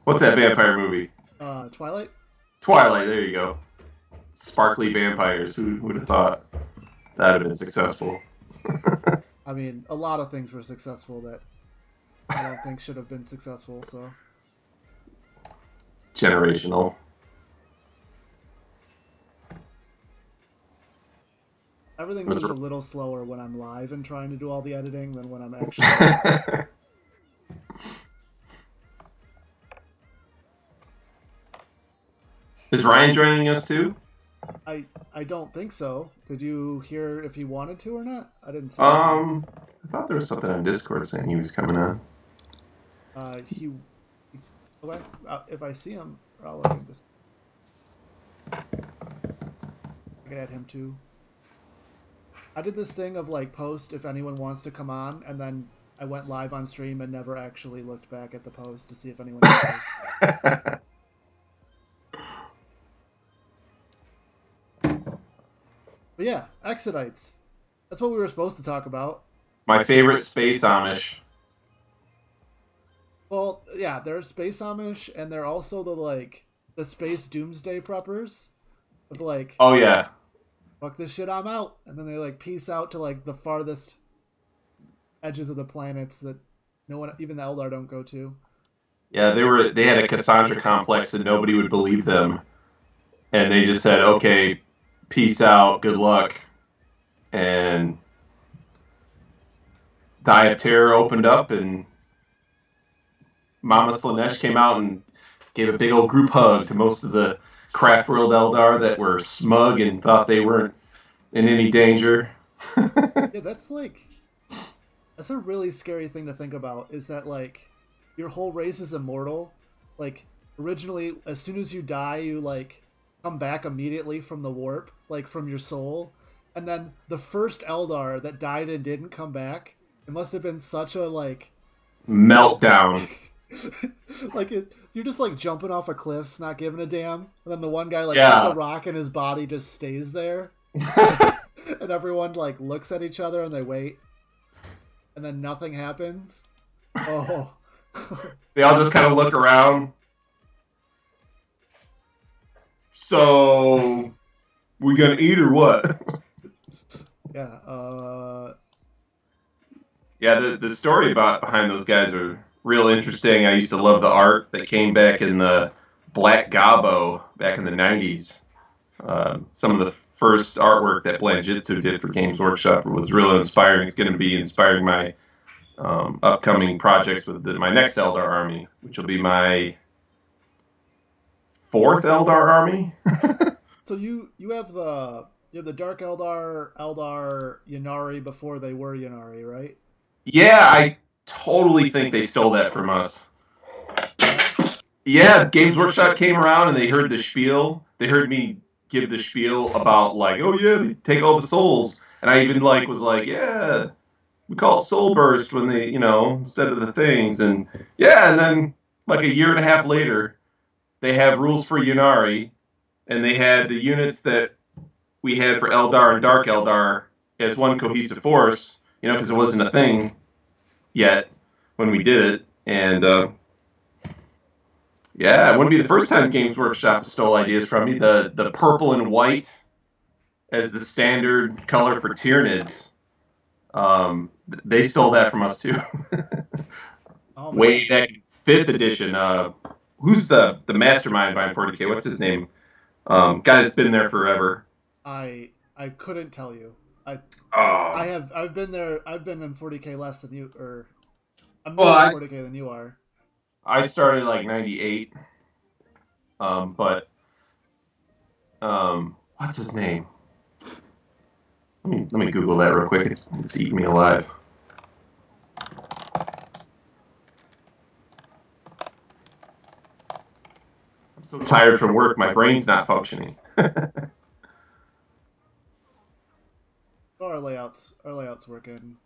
What's that vampire movie? Twilight. Twilight. There you go. Sparkly vampires. Who would have thought that'd have been successful? I mean, a lot of things were successful that I don't think should have been successful. So Generational. everything Was moves a little slower when I'm live and trying to do all the editing than when I'm actually. Is Ryan joining us too? I I don't think so. Did you hear if he wanted to or not? I didn't see anything. I thought there was something on Discord saying he was coming on. He okay. If I see him, I'll look at this. I can add him too. I did this thing of like post if anyone wants to come on, and then I went live on stream and never actually looked back at the post to see if anyone answered. But yeah, Exodites. That's what we were supposed to talk about. My favorite space Amish. Well, yeah, they're space Amish, and they're also the space doomsday preppers. Of like, Oh yeah, fuck this shit, I'm out, and then they like peace out to like the farthest edges of the planets that no one, even the Eldar, don't go to. yeah. They had a Cassandra complex and nobody would believe them, and they just said, "Okay, peace out, good luck." And the Eye of Terror opened up, and Mama Slanesh came out and gave a big old group hug to most of the Craft World Eldar that were smug and thought they weren't in any danger. Yeah, that's a really scary thing to think about. Is that like your whole race is immortal? Like originally, as soon as you die, you like come back immediately from the warp, like from your soul, and then the first Eldar that died and didn't come back. It must have been such a like Meltdown. you're just like jumping off a cliffs, not giving a damn, and then the one guy like hits a Yeah. rock and his body just stays there, and everyone like looks at each other and they wait, and then nothing happens. Oh, They all just kind of look around. So, we gonna eat or what? yeah. Yeah, the story about behind those guys are real interesting. I used to love the art that came back in the Black Gabo back in the '90s. Some of the first artwork that Blanjitsu did for Games Workshop was really inspiring. It's going to be inspiring my upcoming projects with my next Eldar army, which will be my fourth Eldar army. So you have the Dark Eldar Yanari before they were Yanari, right? Yeah, I totally think they stole that from us. Yeah. Yeah, Games Workshop came around and they heard the spiel. They heard me give the spiel about like, oh yeah, they take all the souls, and I even like was like, yeah, we call it soul burst when they, instead of the things, and yeah, and then like a year and a half later, they have rules for Yunari, and they had the units that we had for Eldar and Dark Eldar as one cohesive force, because it wasn't a thing yet when we did it, and yeah, it wouldn't be the first time Games Workshop stole ideas from me. The purple and white as the standard color for Tyranids. They stole that from us too. Oh Way man, back in fifth edition. Who's the mastermind behind 40K? What's his name? Guy that's been there forever. I couldn't tell you. I Oh, I've been there. I've been in 40k less than you, or I'm well, newer to 40k than you are. I started like '98. But what's his name? Let me Google that real quick. It's eating me alive. I'm so tired from work. My brain's not functioning. Oh, our layouts working.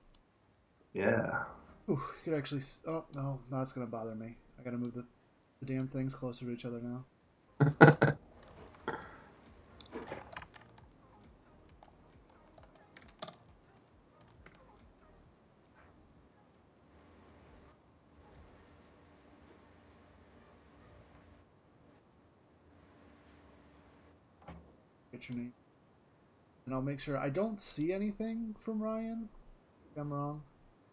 Yeah. Ooh, you could actually. Oh no, no, it's gonna bother me. I gotta move the damn things closer to each other now. Get your name. And I'll make sure I don't see anything from Ryan. If I'm wrong.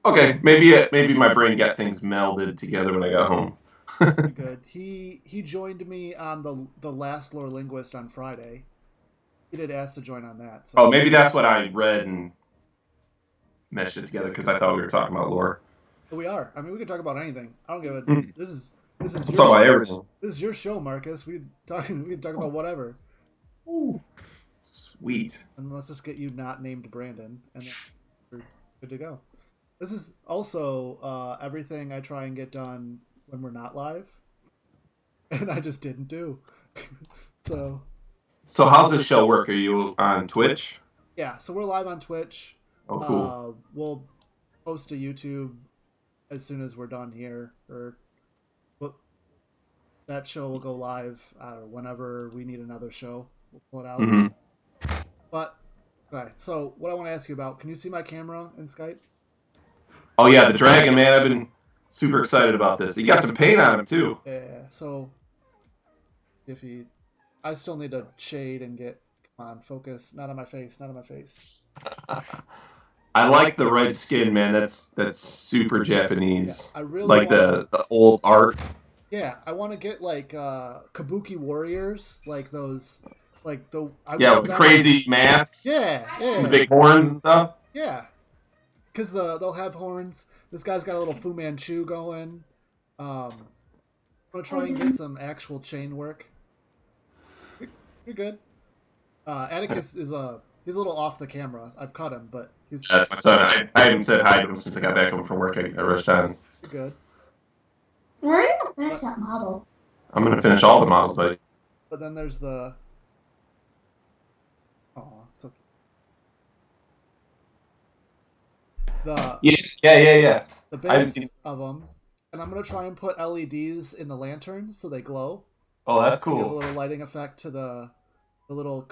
Okay, maybe my brain got things melded together when I got home. Pretty good. He joined me on the last lore linguist on Friday. He did ask to join on that. So. Oh, maybe that's what I read and meshed it together because I thought we were talking about lore. We are. I mean, we can talk about anything. I don't give a. This is Let's your talk about show. everything. This is your show, Marcus. We can talk about whatever. Ooh, sweet. And let's just get you not named Brandon, and then we're good to go. This is also everything I try and get done when we're not live, and I just didn't do. So how's this show work? Are you on Twitch? Yeah, so we're live on Twitch. Oh, cool. We'll post to YouTube as soon as we're done here, or that show will go live whenever we need another show. We'll pull it out. Mm-hmm. But okay, so what I want to ask you about? Can you see my camera in Skype? Oh yeah, the dragon, man. I've been super excited about this. He got some paint on him too. Yeah. So I still need to shade and get. Come on, focus. Not on my face. Not on my face. I like the red skin, man. That's super Japanese. Yeah, I really like the old art. Yeah, I want to get like Kabuki warriors, like those, like the with the crazy masks. Yeah. And the big horns and stuff. Yeah, because they'll have horns. This guy's got a little Fu Manchu going. I'm gonna try and get some actual chain work. You're good. Atticus is he's a little off the camera. I've cut him, but he's. That's my son. I haven't said hi to him since I got back home from work. I rushed on. You're good. We're gonna finish that model. I'm gonna finish all the models, buddy. But then there's the. Oh, so. Yeah. The base of them, and I'm gonna try and put LEDs in the lanterns so they glow. Oh, that's Give a cool. little lighting effect to the little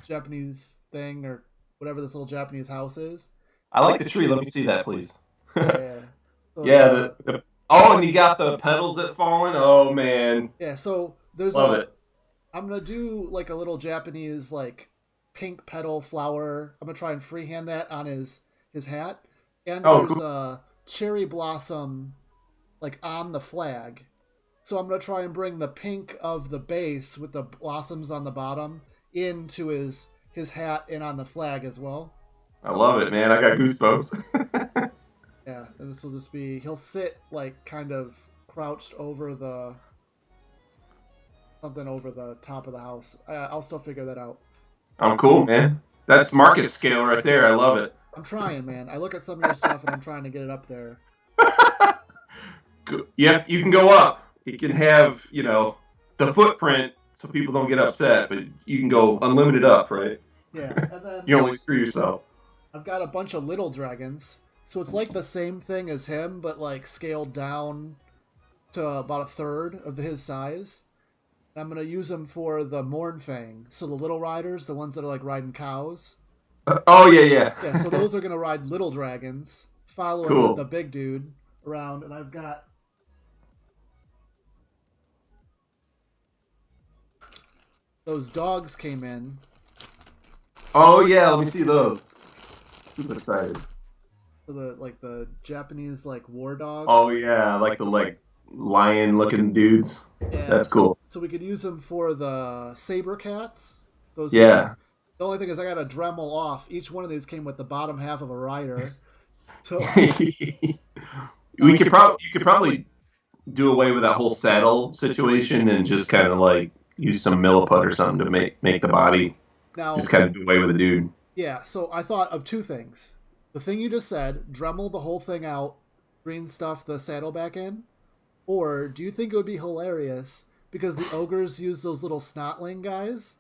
Japanese thing or whatever this little Japanese house is. I like the tree. Let me see that, please. Yeah. So oh, and you got the petals that falling. Oh man. Yeah. So there's Love it. I'm gonna do like a little Japanese like pink petal flower. I'm gonna try and freehand that on his hat. And there's cool. a cherry blossom like on the flag. So I'm gonna try and bring the pink of the base with the blossoms on the bottom into his hat and on the flag as well. I love it, man. I got goosebumps. Yeah, and this will just be he'll sit like kind of crouched over something over the top of the house. I'll still figure that out. I'm cool, man. That's Marcus scale right there. I love it. I'm trying, man. I look at some of your stuff and I'm trying to get it up there. You can go up. You can have, the footprint so people don't get upset, but you can go unlimited up, right? Yeah, and then you only screw yourself. I've got a bunch of little dragons, so it's like the same thing as him, but like scaled down to about a third of his size. I'm gonna use them for the Mournfang, so the little riders, the ones that are like riding cows. Oh yeah. Yeah, so those are gonna ride little dragons, following Cool. the big dude around, and I've got. Those dogs came in. Oh yeah, let me see those. Super excited. So the Japanese war dog. Oh yeah, like the lion looking dudes. Yeah. That's cool. So we could use them for the saber cats. Those. Yeah. The only thing is I got to Dremel off. Each one of these came with the bottom half of a rider. So you could probably do away with that whole saddle situation and just kind of use some milliput or something to make the body now just kind of do away with the dude. Yeah, so I thought of two things. The thing you just said, Dremel the whole thing out, green stuff the saddle back in. Or do you think it would be hilarious because the ogres use those little snotling guys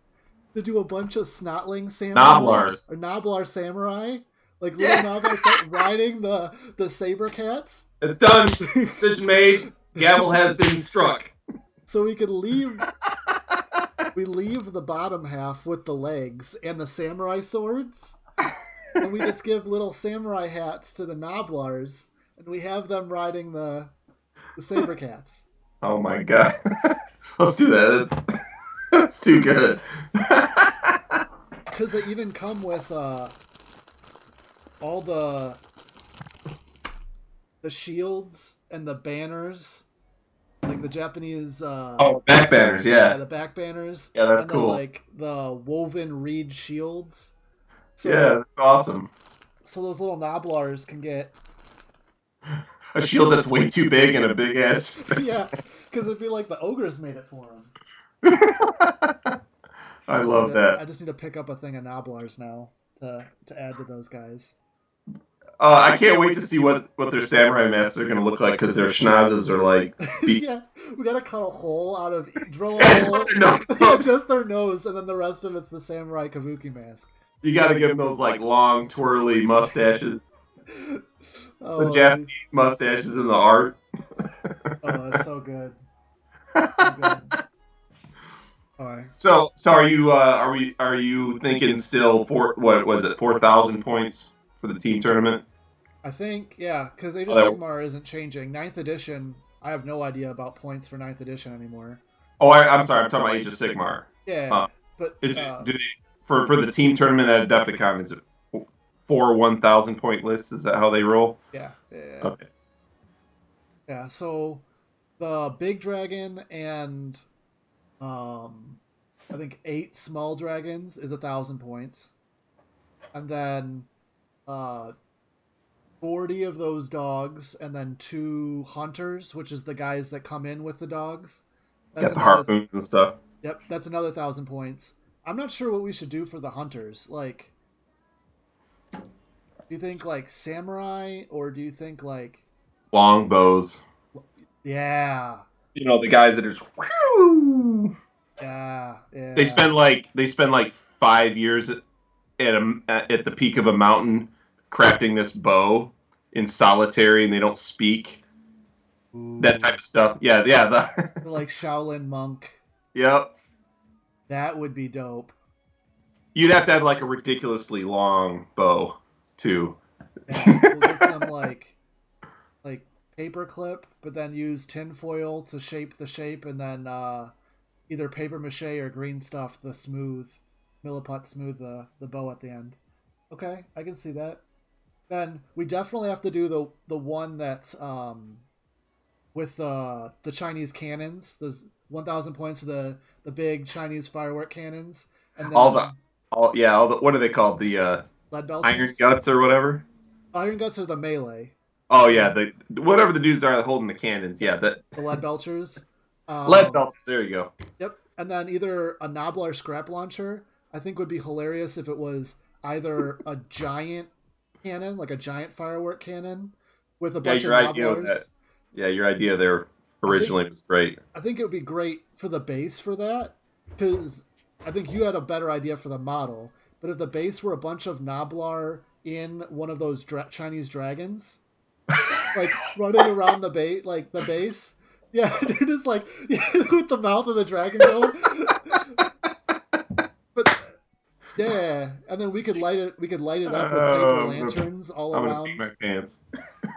to do a bunch of snotling samurai? Noblars. Or Noblar samurai? Like little Noblars riding the saber cats? It's done. Decision made. Gavel has been struck. So we could leave the bottom half with the legs and the samurai swords. And we just give little samurai hats to the Noblars, and we have them riding the saber cats. Oh my god. Let's do that. That's too good. Because they even come with all the shields and the banners, like the Japanese. Back banners, Yeah, yeah. the back banners. Yeah, that's and cool. The woven reed shields. So, Yeah, that's awesome. So those little Noblars can get a shield that's way too big and a big ass. Yeah, because it'd be like the ogres made it for them. I love that. I just need to pick up a thing of Noblars now to add to those guys. I can't wait to see what their samurai masks are going to look like because their schnozzes are like beasts. Yeah, we gotta cut a hole out of drill a hole. Yeah, just their nose, and then the rest of it's the samurai kabuki mask. You got to give them those like long twirly mustaches. The Japanese mustaches in the art. Oh, that's so good. So good. All right. So are you thinking still what was it 4,000 points for the team tournament? I think because Age of Sigmar isn't changing. 9th edition, I have no idea about points for 9th edition anymore. Oh, I'm sorry, I'm talking about Age of Sigmar. Yeah, but do they for the team tournament at Adepticon, is it 4 1,000 point lists? Is that how they roll? Yeah. Okay. Yeah. So the big dragon and I think 8 small dragons is 1,000 points, and then 40 of those dogs, and then 2 hunters, which is the guys that come in with the dogs. That's the harpoons and stuff. Yep, that's another 1,000 points. I'm not sure what we should do for the hunters. Like, do you think like samurai, or do you think like long bows? Yeah. You know, the guys that are just whoo! Yeah. They spend like 5 years at the peak of a mountain crafting this bow in solitary, and they don't speak. Ooh. That type of stuff. Yeah. Like Shaolin monk. Yep. That would be dope. You'd have to have like a ridiculously long bow too. Yeah, we'll get some like paper clip, but then use tinfoil to shape the shape, and then either paper mache or green stuff the milliput smooth the bow at the end. Okay, I can see that. Then we definitely have to do the one that's with the Chinese cannons. There's 1,000 points for the big Chinese firework cannons, and then all the what are they called? The lead belchers? Iron guts or whatever. Iron guts are the melee. Oh yeah, whatever the dudes are holding the cannons. Yeah, the lead belchers. Lead belchers. There you go. Yep, and then either a Noblar scrap launcher. I think would be hilarious if it was either a giant cannon, like a giant firework cannon, with a bunch of Noblars. Yeah, your idea there originally was great. I think it would be great for the base for that, because I think you had a better idea for the model. But if the base were a bunch of Noblar in one of those Chinese dragons, like running around the base, yeah, they're just like with the mouth of the dragon going. But yeah, and then we could light it. We could light it up with paper lanterns all around. I'm gonna pee my pants.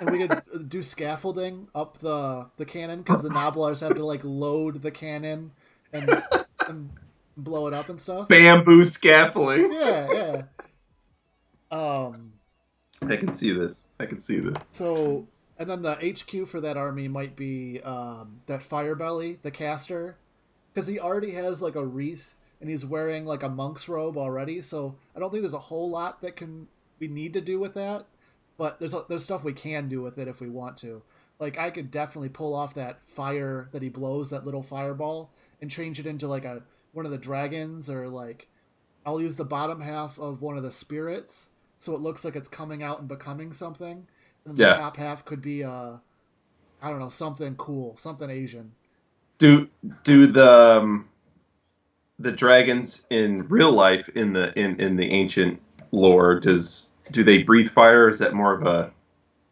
And we could do scaffolding up the cannon, because the Noblars have to like load the cannon and blow it up and stuff. Bamboo scaffolding. Yeah. I can see this. So, and then the HQ for that army might be that Firebelly, the caster, because he already has like a wreath and he's wearing like a monk's robe already. So I don't think there's a whole lot that we need to do with that. But there's stuff we can do with it if we want to. Like, I could definitely pull off that fire that he blows, that little fireball, and change it into like one of the dragons, or like I'll use the bottom half of one of the spirits so it looks like it's coming out and becoming something. And the top half could be I don't know, something cool, something Asian. Do the dragons in real life in the ancient lore, do they breathe fire, or is that more of a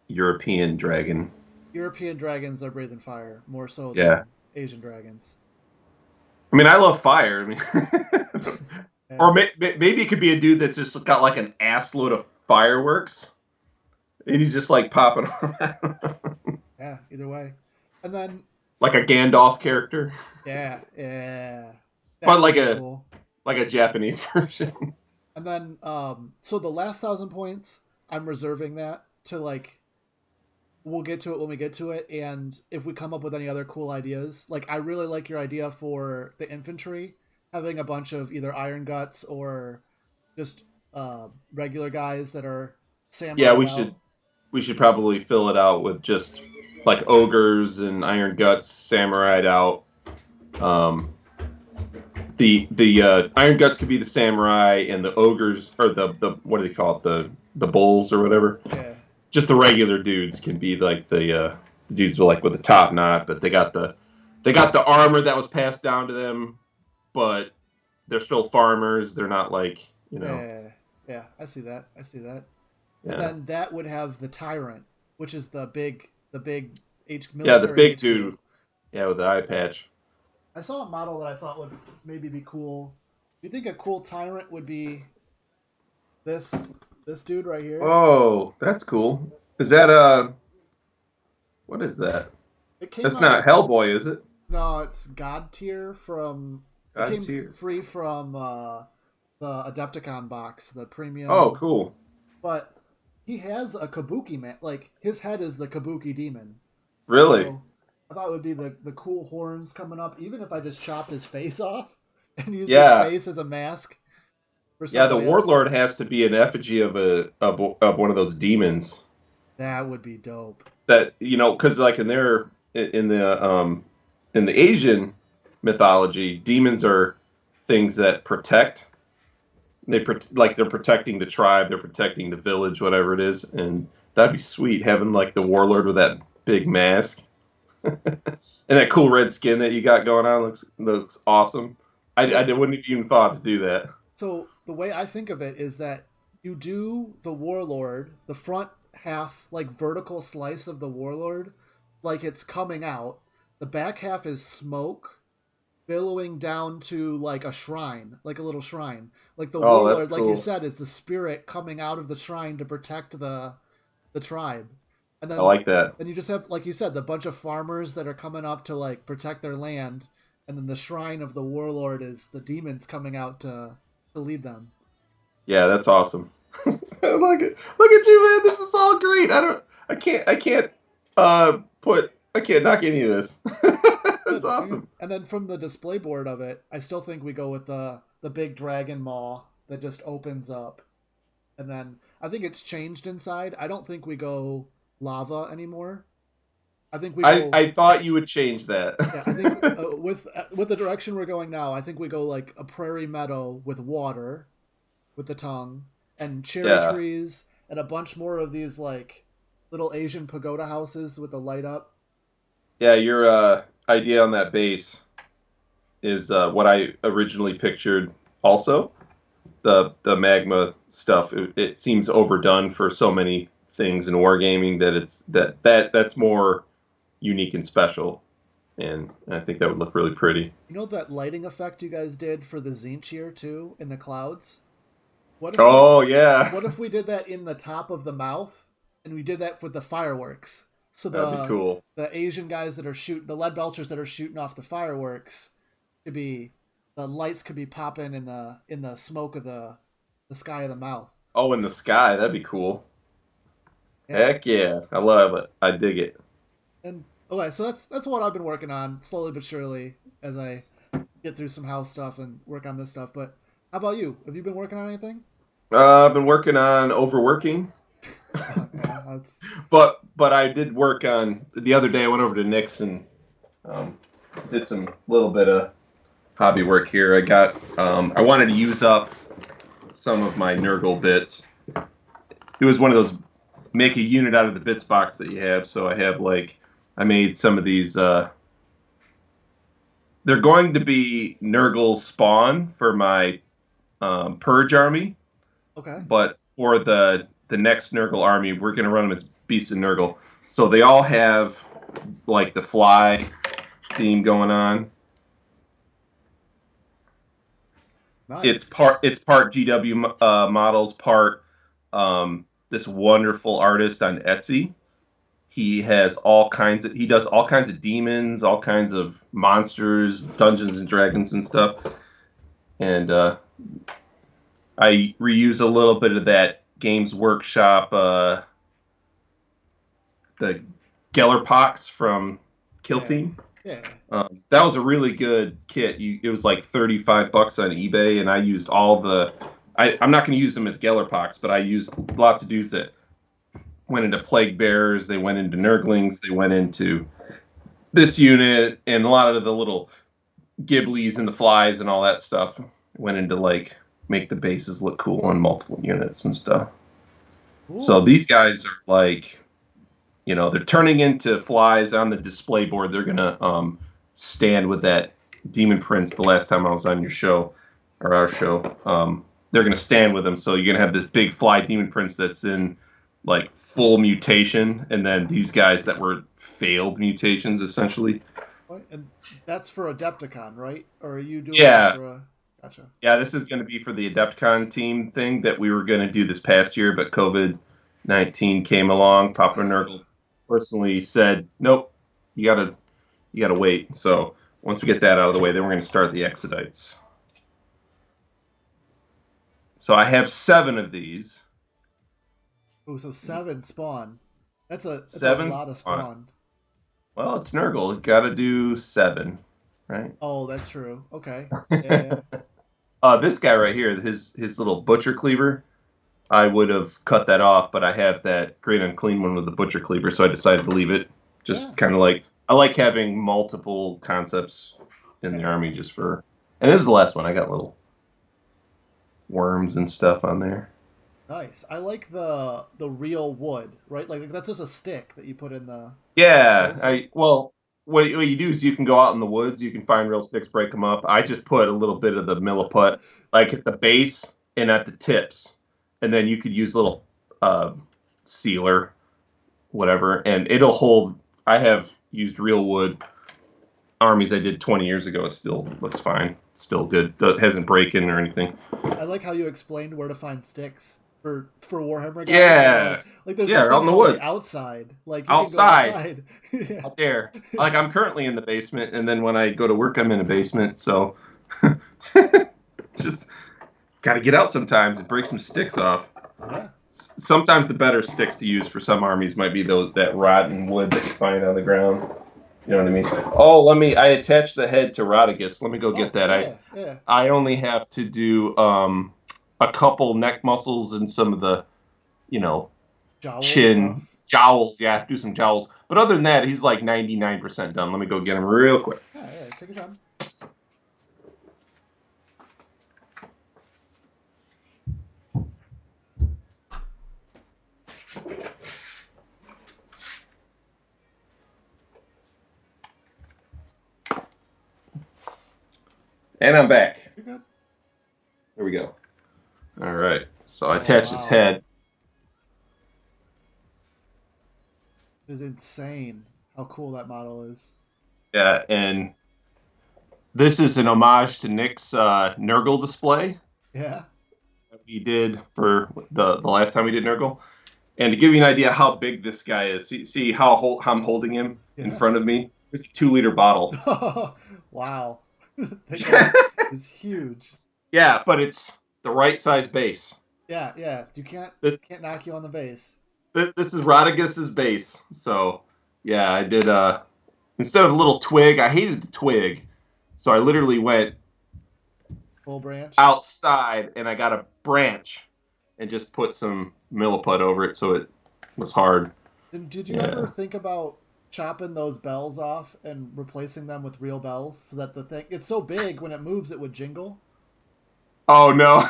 European dragon? European dragons are breathing fire more so than Asian dragons. I mean, I love fire. I mean, or maybe it could be a dude that's just got like an ass load of fireworks, and he's just like popping around. Yeah, either way. And then like a Gandalf character. Yeah. But like a Japanese version. And then, so the last 1,000 points, I'm reserving that to like. We'll get to it when we get to it, and if we come up with any other cool ideas, like I really like your idea for the infantry having a bunch of either iron guts or just regular guys that are Yeah, samurai'd we out. should probably fill it out with just like ogres and iron guts, samurai out. Um, the iron guts could be the samurai, and the ogres or the what do they call it, the bulls or whatever. Yeah, Just the regular dudes can be like the dudes with the top knot, but they got the armor that was passed down to them, but they're still farmers. They're not like yeah, yeah. I see that. I see that. And yeah then that would have the tyrant, which is the big yeah the military big HQ. dude with the eye patch. I saw a model that I thought would maybe be cool. Do you think a cool tyrant would be this this dude right here? Oh, that's cool. Is that what is that? It came That's out. not Hellboy, is it? No, it's God tier from. It God came tier. free from the Adepticon box, the Oh, premium. cool. But he has a Kabuki man. Like his head is the Kabuki demon. Really? So I thought it would be the cool horns coming up. Even if I just chopped his face off and used his Yeah. face as a mask for Yeah, the somebody else, warlord has to be an effigy of one of those demons. that would be dope. That because like in the Asian mythology, demons are things that protect. Like they're protecting the tribe, they're protecting the village, whatever it is, and that'd be sweet having like the warlord with that big mask and that cool red skin that you got going on looks awesome. I wouldn't have even thought to do that. So the way I think of it is that you do the warlord, the front half, like vertical slice of the warlord, like it's coming out. The back half is smoke billowing down to like a shrine, like a little shrine. Like the Oh, that's warlord, like you cool. said, is the spirit coming out of the shrine to protect the tribe. And I then like that. you just have, like you said, the bunch of farmers that are coming up to like protect their land, and then the shrine of the warlord is the demons coming out to lead them. Yeah, that's awesome. I like it. Look at you, man. This is all great. I can't knock any of this. That's Good. awesome. And then from the display board of it, I still think we go with the big dragon maw that just opens up, and then I think it's changed inside. I don't think we go lava anymore. I think we go. I thought you would change that. Yeah, I think with the direction we're going now, I think we go like a prairie meadow with water, with the tongue, and cherry Yeah. trees, and a bunch more of these like little Asian pagoda houses with the light up. Yeah, your idea on that base is what I originally pictured also. The magma stuff. It seems overdone for so many things in wargaming that that's more unique and special. And I think that would look really pretty. You know that lighting effect you guys did for the Zinchir too in the clouds? Oh yeah, What if we did that in the top of the mouth, and we did that for the fireworks? So that'd be cool. the Asian guys that are shooting the lead belchers that are shooting off the fireworks could be the lights could be popping in the smoke of the sky of the mouth. Oh, in the sky, that'd be cool. Yeah. Heck yeah, I love it. I dig it. And okay, so that's what I've been working on slowly but surely as I get through some house stuff and work on this stuff. But how about you? Have you been working on anything? I've been working on overworking, Yeah, that's but I did work on the other day. I went over to Nick's and did some little bit of hobby work here. I wanted to use up some of my Nurgle bits. It was one of those make a unit out of the bits box that you have. So I made some of these. They're going to be Nurgle spawn for my Purge army, okay. but for the next Nurgle army, we're going to run them as Beasts of Nurgle. So they all have like the fly theme going on. Nice. It's part GW models, part this wonderful artist on Etsy. He does all kinds of demons, all kinds of monsters, Dungeons and Dragons and stuff. And I reuse a little bit of that Games Workshop, the Gellerpox from Kill Team. Yeah. That was a really good kit. It was like $35 on eBay, and I used all the. I'm not going to use them as Gellerpox, but I used lots of dudes that went into Plague Bearers, they went into Nurglings, they went into this unit, and a lot of the little Ghiblies and the Flies and all that stuff went into like make the bases look cool on multiple units and stuff. Ooh. So these guys are like, they're turning into flies on the display board. They're gonna stand with that Demon Prince. The last time I was on your show or our show, they're gonna stand with them. So you're gonna have this big fly Demon Prince that's in like full mutation, and then these guys that were failed mutations essentially. And that's for Adepticon, right? Or are you doing this for a... Gotcha. Yeah, this is going to be for the Adepticon team thing that we were going to do this past year, but COVID-19 came along. Papa Nurgle personally said, nope, you gotta wait. So once we get that out of the way, then we're going to start the Exodites. So I have 7 of these. Oh, so 7 spawn. That's a lot of spawn. Well, it's Nurgle. You got to do 7, right? Oh, that's true. Okay. Yeah. This guy right here, his little butcher cleaver, I would have cut that off, but I have that great unclean one with the butcher cleaver, so I decided to leave it. Just kind of like, I like having multiple concepts in the army just for, and this is the last one. I got little worms and stuff on there. Nice. I like the real wood, right? Like that's just a stick that you put in the... Yeah. What you do is you can go out in the woods, you can find real sticks, break them up. I just put a little bit of the milliput, like at the base and at the tips, and then you could use little sealer, whatever, and it'll hold. I have used real wood armies I did 20 years ago. It still looks fine, still good. It hasn't breaking or anything. I like how you explained where to find sticks for Warhammer guys. Yeah, like there's out in the woods, outside, like you outside, can go outside. Out there. Like I'm currently in the basement, and then when I go to work, I'm in a basement. So just gotta get out sometimes and break some sticks off. Yeah. Sometimes the better sticks to use for some armies might be that rotten wood that you find on the ground. You know what I mean? Oh, I attached the head to Rodigus. Let me go get that. Yeah. I only have to do a couple neck muscles and some of the, chin jowls. Yeah, I have to do some jowls. But other than that, he's like 99% done. Let me go get him real quick. Yeah, take your time. And I'm back. You're good. There we go. All right. So I attach his head. It is insane how cool that model is. Yeah, and this is an homage to Nick's Nurgle display. Yeah. That we did for the last time we did Nurgle. And to give you an idea how big this guy is, see how I'm holding him in front of me? It's a 2-liter bottle. Wow. It's huge. Yeah, but it's the right size base. Yeah. You can't knock you on the base. This is Rodigus's base. So yeah, I did instead of a little twig, I hated the twig. So I literally went full branch outside and I got a branch and just put some milliput over it so it was hard. Did you ever think about chopping those bells off and replacing them with real bells so that the thing, it's so big when it moves it would jingle? Oh no.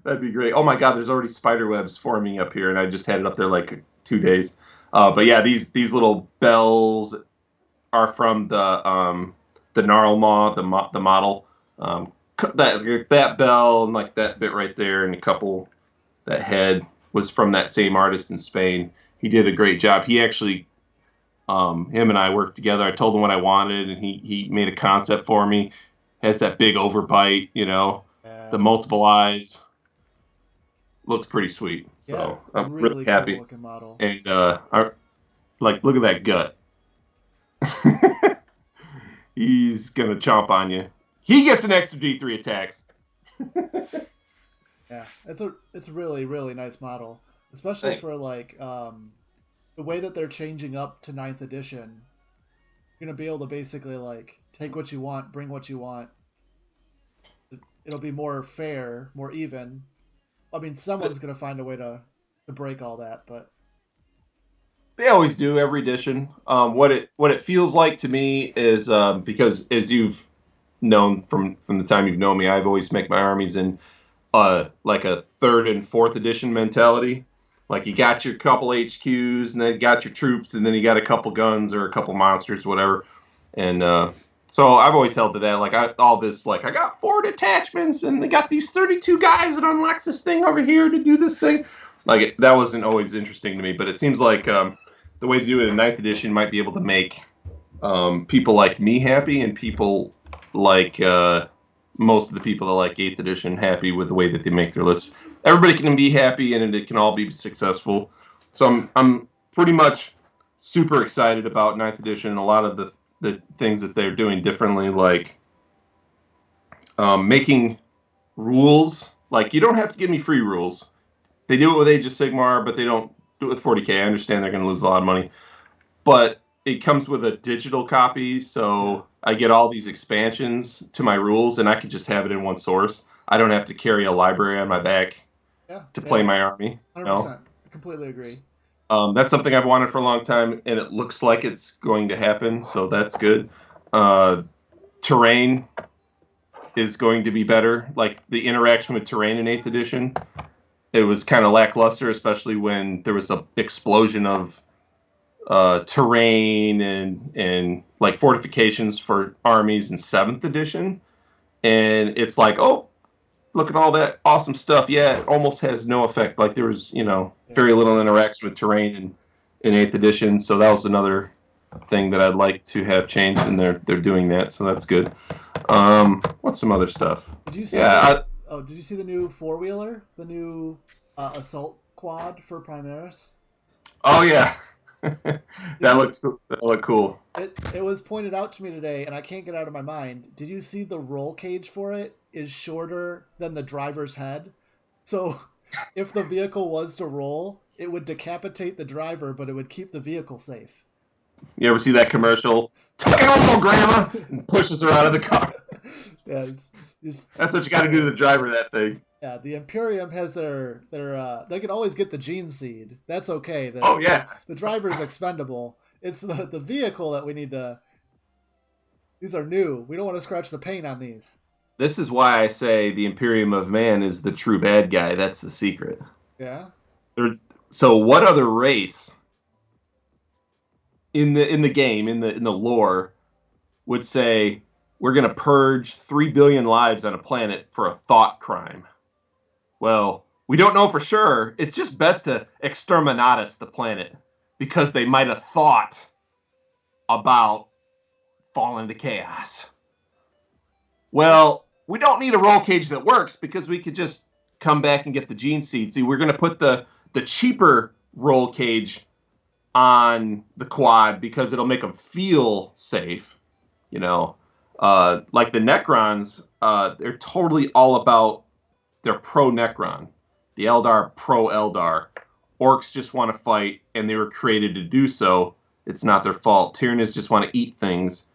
That'd be great. Oh my god, there's already spider webs forming up here and I just had it up there like 2 days. But yeah, these little bells are from the gnarl maw, the model. That bell and like that bit right there and a couple, that head was from that same artist in Spain. He did a great job. He actually him and I worked together. I told him what I wanted, and he made a concept for me. Has that big overbite, the multiple eyes. Looks pretty sweet. So I'm really happy. Cool looking model. And look at that gut. He's gonna chomp on you. He gets an extra D3 attacks. Yeah, it's a really really nice model, especially Thanks. for like the way that they're changing up to ninth edition. You're gonna be able to basically like take what you want, bring what you want. It'll be more fair, more even. I mean, someone's gonna find a way to break all that, but They always do every edition. What it feels like to me is because as you've known from the time you've known me, I've always make my armies in like a third and fourth edition mentality. Like you got your couple HQs, and then you got your troops, and then you got a couple guns or a couple monsters, whatever. And so I've always held to that. Like all this, like I got 4 detachments, and they got these 32 guys that unlocks this thing over here to do this thing. Like that wasn't always interesting to me, but it seems like the way to do it in ninth edition might be able to make people like me happy, and people like most of the people that like 8th edition happy with the way that they make their lists. Everybody can be happy and it can all be successful. So I'm pretty much super excited about ninth edition and a lot of the things that they're doing differently, like making rules. Like you don't have to give me free rules. They do it with Age of Sigmar, but they don't do it with 40k. I understand they're going to lose a lot of money, but it comes with a digital copy, so I get all these expansions to my rules, and I can just have it in one source. I don't have to carry a library on my back yeah, to play my army. 100%. I completely agree. That's something I've wanted for a long time, and it looks like it's going to happen, so that's good. Terrain is going to be better. Like the interaction with terrain in 8th edition, it was kind of lackluster, especially when there was a explosion of terrain and like fortifications for armies in 7th edition. And it's like, oh, look at all that awesome stuff. Yeah, it almost has no effect. Like there was, very little interaction with terrain in 8th edition. So that was another thing that I'd like to have changed, and they're doing that. So that's good. What's some other stuff? Did you see? Did you see the new 4-wheeler? The new assault quad for Primaris? Oh yeah. That looked cool. It was pointed out to me today, and I can't get out of my mind. Did you see the roll cage for it is shorter than the driver's head? So if the vehicle was to roll, it would decapitate the driver, but it would keep the vehicle safe. You ever see that commercial? Take it home, Grandma, and pushes her out of the car. Yeah, that's what you got to do to the driver of that thing. Yeah, the Imperium has their they can always get the gene seed. That's okay. The driver's expendable. It's the vehicle that we need to. These are new. We don't want to scratch the paint on these. This is why I say the Imperium of Man is the true bad guy. That's the secret. Yeah. So what other race in the game, in the lore, would say we're going to purge 3 billion lives on a planet for a thought crime? Well, we don't know for sure. It's just best to exterminatus the planet because they might have thought about falling to chaos. Well, we don't need a roll cage that works because we could just come back and get the gene seed. See, we're going to put the cheaper roll cage on the quad because it'll make them feel safe. Like the Necrons, they're totally all about. They're pro-Necron. The Eldar, pro-Eldar. Orcs just want to fight, and they were created to do so. It's not their fault. Tyranids just want to eat things.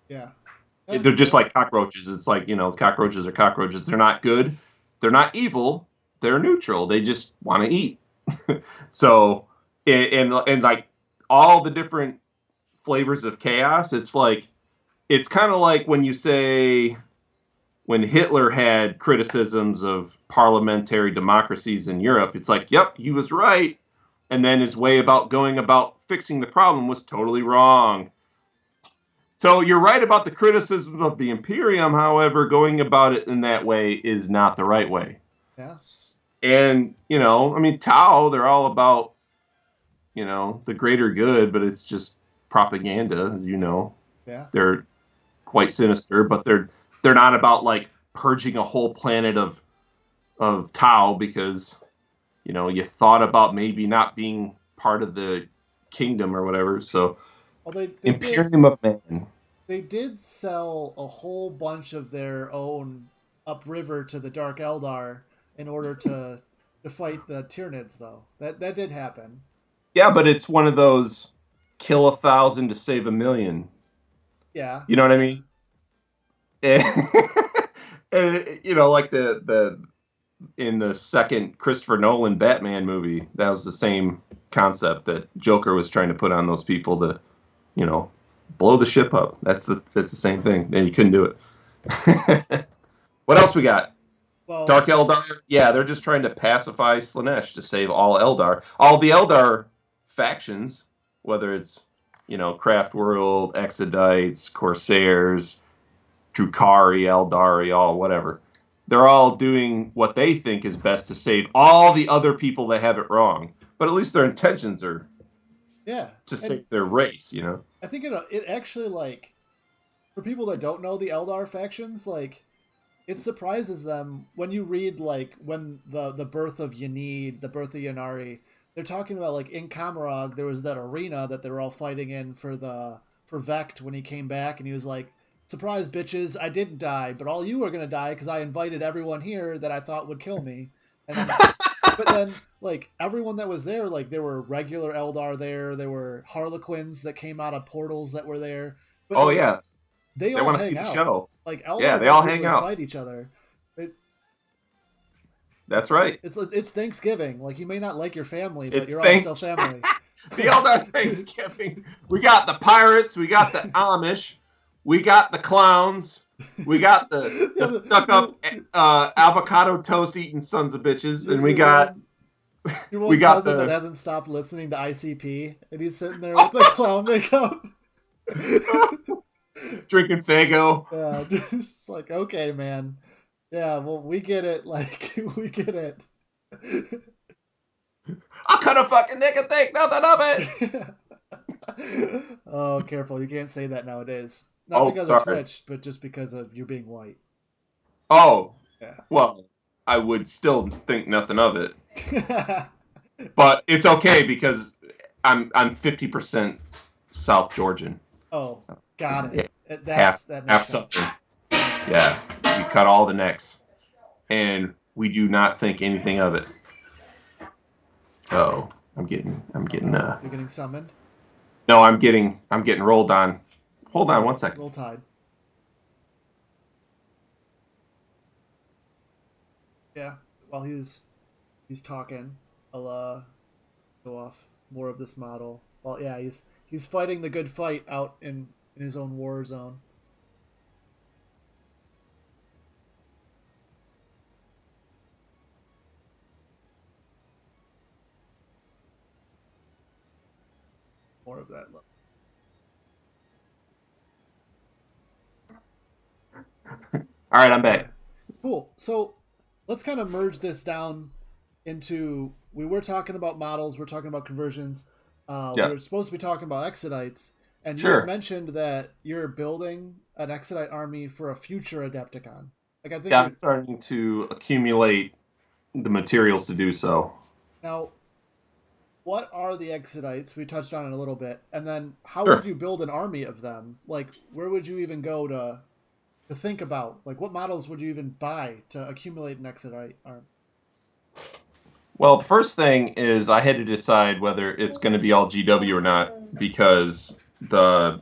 Yeah. They're just like cockroaches. It's like, cockroaches are cockroaches. They're not good. They're not evil. They're neutral. They just want to eat. So, and like all the different flavors of chaos, it's kind of like when you say... when Hitler had criticisms of parliamentary democracies in Europe, it's like, yep, he was right. And then his way about going about fixing the problem was totally wrong. So you're right about the criticisms of the Imperium. However, going about it in that way is not the right way. Yes. And, Tau, they're all about, the greater good, but it's just propaganda, as you know. Yeah. They're quite sinister, but they're not about like purging a whole planet of Tau because, you thought about maybe not being part of the kingdom or whatever. So, well, Imperium of Man. They did sell a whole bunch of their own upriver to the Dark Eldar in order to fight the Tyranids, though. That did happen. Yeah, but it's one of those kill 1,000 to save 1,000,000. Yeah. You know what I mean? And, like the in the second Christopher Nolan Batman movie, that was the same concept that Joker was trying to put on those people to, blow the ship up. That's the same thing. And you couldn't do it. What else we got? Well, Dark Eldar. Yeah, they're just trying to pacify Slaanesh to save all Eldar. All the Eldar factions, whether it's, Craft World, Exodites, Corsairs, Drukhari, Eldari, all whatever. They're all doing what they think is best to save all the other people that have it wrong. But at least their intentions are to save their race, I think it actually, like, for people that don't know the Eldar factions, like, it surprises them when you read, like, when the birth of Yanid, the birth of Yanari, they're talking about, like, in Kamarog, there was that arena that they were all fighting in for Vect when he came back, and he was like, surprise, bitches, I didn't die, but all you are going to die because I invited everyone here that I thought would kill me. And but then, like, everyone that was there, like, there were regular Eldar there were Harlequins that came out of portals that were there. But, oh, like, yeah. They all want to hang see the out. show. Like, Eldar yeah, they all don't hang usually out. fight each other. That's right. It's Thanksgiving. Like, you may not like your family, but you're all still family. The Eldar Thanksgiving. We got the pirates. We got the Amish. We got the clowns. We got the stuck-up avocado toast eating sons of bitches, and we got cousin that hasn't stopped listening to ICP, and he's sitting there with the clown makeup, drinking Faygo. Yeah, just like, okay, man. Yeah, well, we get it. Like, we get it. I couldn't fucking nigga think nothing of it. Oh, careful! You can't say that nowadays. Not because of Twitch, but just because of you being white. Oh. Yeah. Well, I would still think nothing of it. But it's okay because I'm 50% South Georgian. Oh, got it. Yeah. That makes sense. Yeah. We cut all the necks. And we do not think anything of it. Oh, I'm getting You're getting summoned? No, I'm getting rolled on. Hold on one second. Roll Tide. Yeah, while he's talking, I'll go off more of this model. Well, yeah, he's fighting the good fight out in his own war zone. More of that love. All right, I'm back. Cool. So let's kind of merge this down into, we were talking about models, we're talking about conversions. We were supposed to be talking about Exodites, and you had mentioned that you're building an Exodite army for a future Adepticon. Like, I think I'm starting to accumulate the materials to do so. Now, what are the Exodites? We touched on it a little bit. And then how would you build an army of them? Like, where would you even go to think about? Like, what models would you even buy to accumulate an Exodite army? Well, the first thing is I had to decide whether it's going to be all GW or not, because the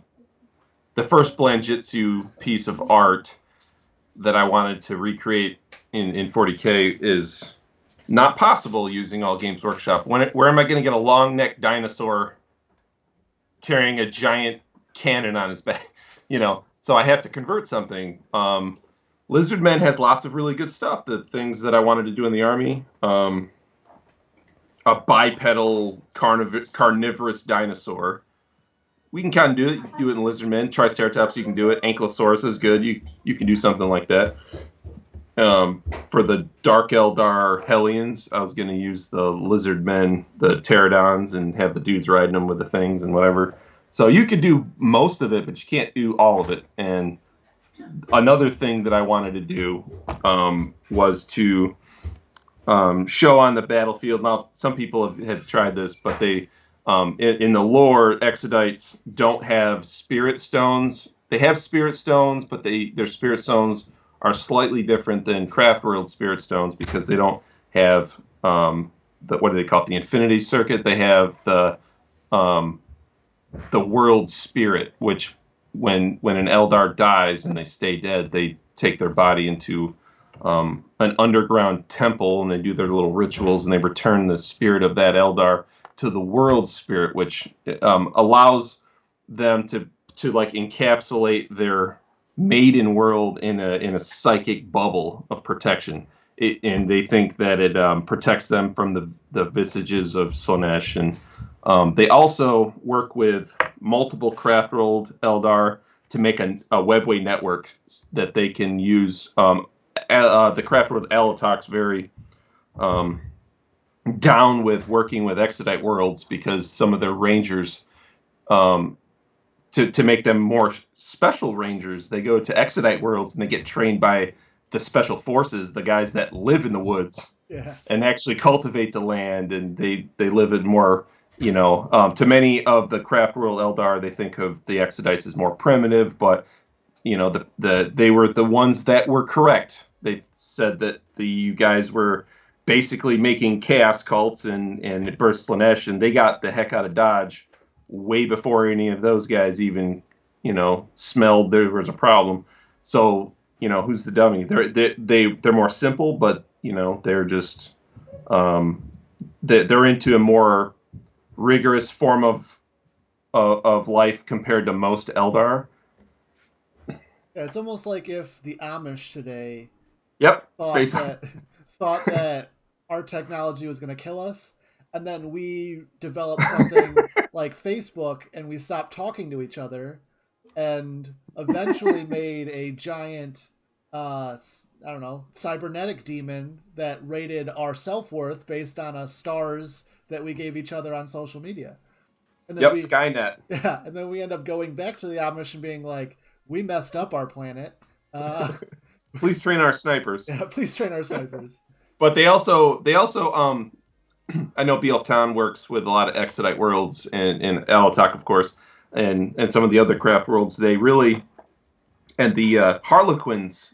first Blanjitsu piece of art that I wanted to recreate in 40K is not possible using all Games Workshop. Where am I going to get a long neck dinosaur carrying a giant cannon on his back? So I have to convert something. Lizardmen has lots of really good stuff. The things that I wanted to do in the army. A bipedal carnivorous dinosaur. We can kind of do it. You can do it in Lizardmen. Triceratops, you can do it. Ankylosaurus is good. You can do something like that. For the Dark Eldar Hellions, I was going to use the Lizardmen, the Pterodons, and have the dudes riding them with the things and whatever. So you could do most of it, but you can't do all of it. And another thing that I wanted to do was to show on the battlefield. Now, some people have tried this, but they, in the lore, Exodites don't have spirit stones. They have spirit stones, but their spirit stones are slightly different than Craft World Spirit Stones because they don't have what do they call it? The Infinity Circuit. They have the World Spirit, which when an Eldar dies and they stay dead, they take their body into an underground temple and they do their little rituals and they return the spirit of that Eldar to the World Spirit, which allows them to like encapsulate their maiden world in a psychic bubble of protection. And they think that it protects them from the visages of Slaanesh. And they also work with multiple Craft World Eldar to make a webway network that they can use. The Craft World Alatak's very down with working with Exodite worlds because some of their rangers, to make them more special rangers, they go to Exodite worlds and they get trained by the special forces, the guys that live in the woods and actually cultivate the land, and they live in more, to many of the Craft World Eldar, they think of the Exodites as more primitive, but they were the ones that were correct. They said that you guys were basically making chaos cults and burst Slaanesh, and they got the heck out of Dodge way before any of those guys even, smelled there was a problem. So, who's the dummy? They're more simple, but they're just they're into a more rigorous form of life compared to most Eldar. Yeah, it's almost like if the Amish today thought that our technology was going to kill us, and then we developed something like Facebook and we stopped talking to each other and eventually made a giant cybernetic demon that rated our self-worth based on stars that we gave each other on social media. And then Skynet. Yeah, and then we end up going back to the Amish and being like, we messed up our planet. Please train our snipers. Yeah, please train our snipers. But they also I know BL Town works with a lot of Exodite worlds and Alatak, of course, and some of the other Craft worlds. They really, and the Harlequins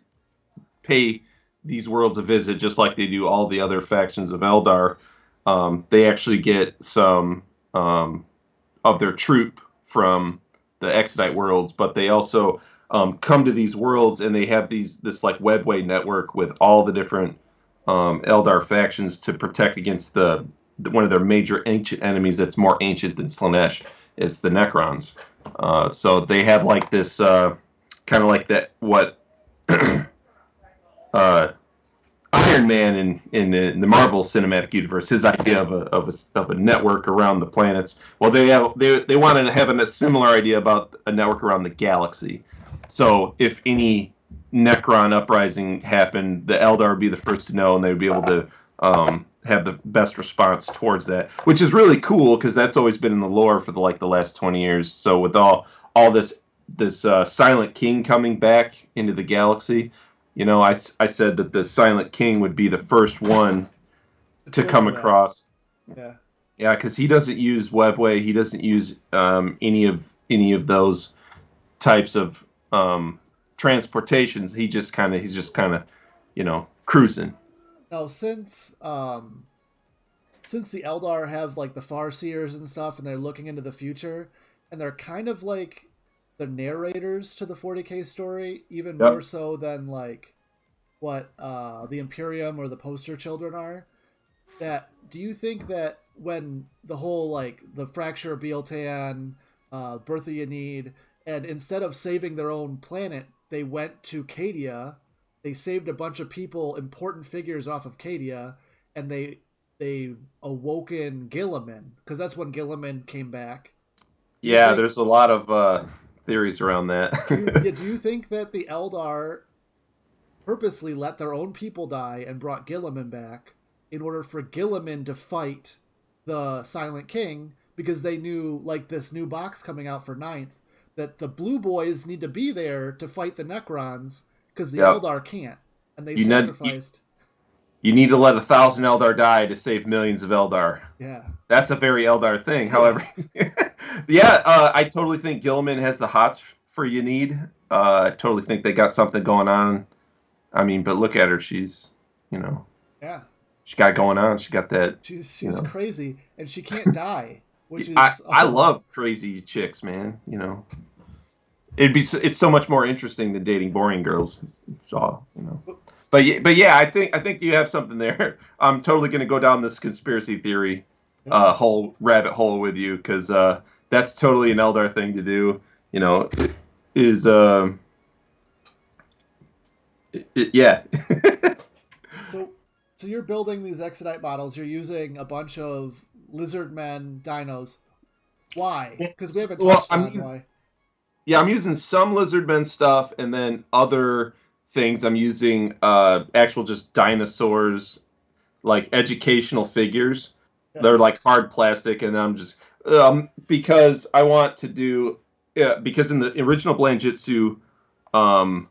pay these worlds a visit just like they do all the other factions of Eldar. They actually get some of their troop from the Exodite worlds, but they also come to these worlds and they have this like webway network with all the different Eldar factions to protect against one of their major ancient enemies that's more ancient than Slaanesh. It's the Necrons. So they have like this kind of like that what Iron Man in the Marvel Cinematic Universe, his idea of a network around the planets. Well, they wanted to have a similar idea about a network around the galaxy. So if any Necron uprising happened, the Eldar would be the first to know, and they would be able to have the best response towards that, which is really cool because that's always been in the lore for the last 20 years. So with all this Silent King coming back into the galaxy, I said that the Silent King would be the first one to come across. Yeah, because he doesn't use webway. He doesn't use any of those types of transportations. He's just kind of cruising. Now, since the Eldar have like the Farseers and stuff, and they're looking into the future, and they're kind of like the narrators to the 40K story, even more so than like what the Imperium or the Poster Children are. Do you think that when the whole like the fracture of Bealtan, Birth of Yanid, and instead of saving their own planet, they went to Cadia, they saved a bunch of people, important figures off of Cadia, and they awoken Gilliman, because that's when Gilliman came back. There's a lot of theories around that. Do you think that the Eldar purposely let their own people die and brought Gilliman back in order for Gilliman to fight the Silent King, because they knew, like this new box coming out for 9th, that the Blue Boys need to be there to fight the Necrons because the Eldar can't, and they sacrificed. You need to let 1,000 Eldar die to save millions of Eldar. Yeah, that's a very Eldar thing. However, I totally think Gilliman has the hots for Yanid. I totally think they got something going on I mean, but look at her. She's, you know, Yeah, she got it going on. She got that. she's crazy, and she can't die, which I is I love crazy chicks, man. It's so much more interesting than dating boring girls. It's all. But yeah, I think you have something there. I'm totally gonna go down this conspiracy theory whole rabbit hole with you because that's totally an Eldar thing to do. Is yeah. So, so you're building these Exodite models. You're using a bunch of lizard men dinos. Why? Because we haven't Well, touched on why. Yeah, I'm using some Lizardmen stuff, and then other things I'm using actual just dinosaurs, like educational figures. Yeah. They're like hard plastic, and I'm just because I want to do because in the original Blanjitsu um,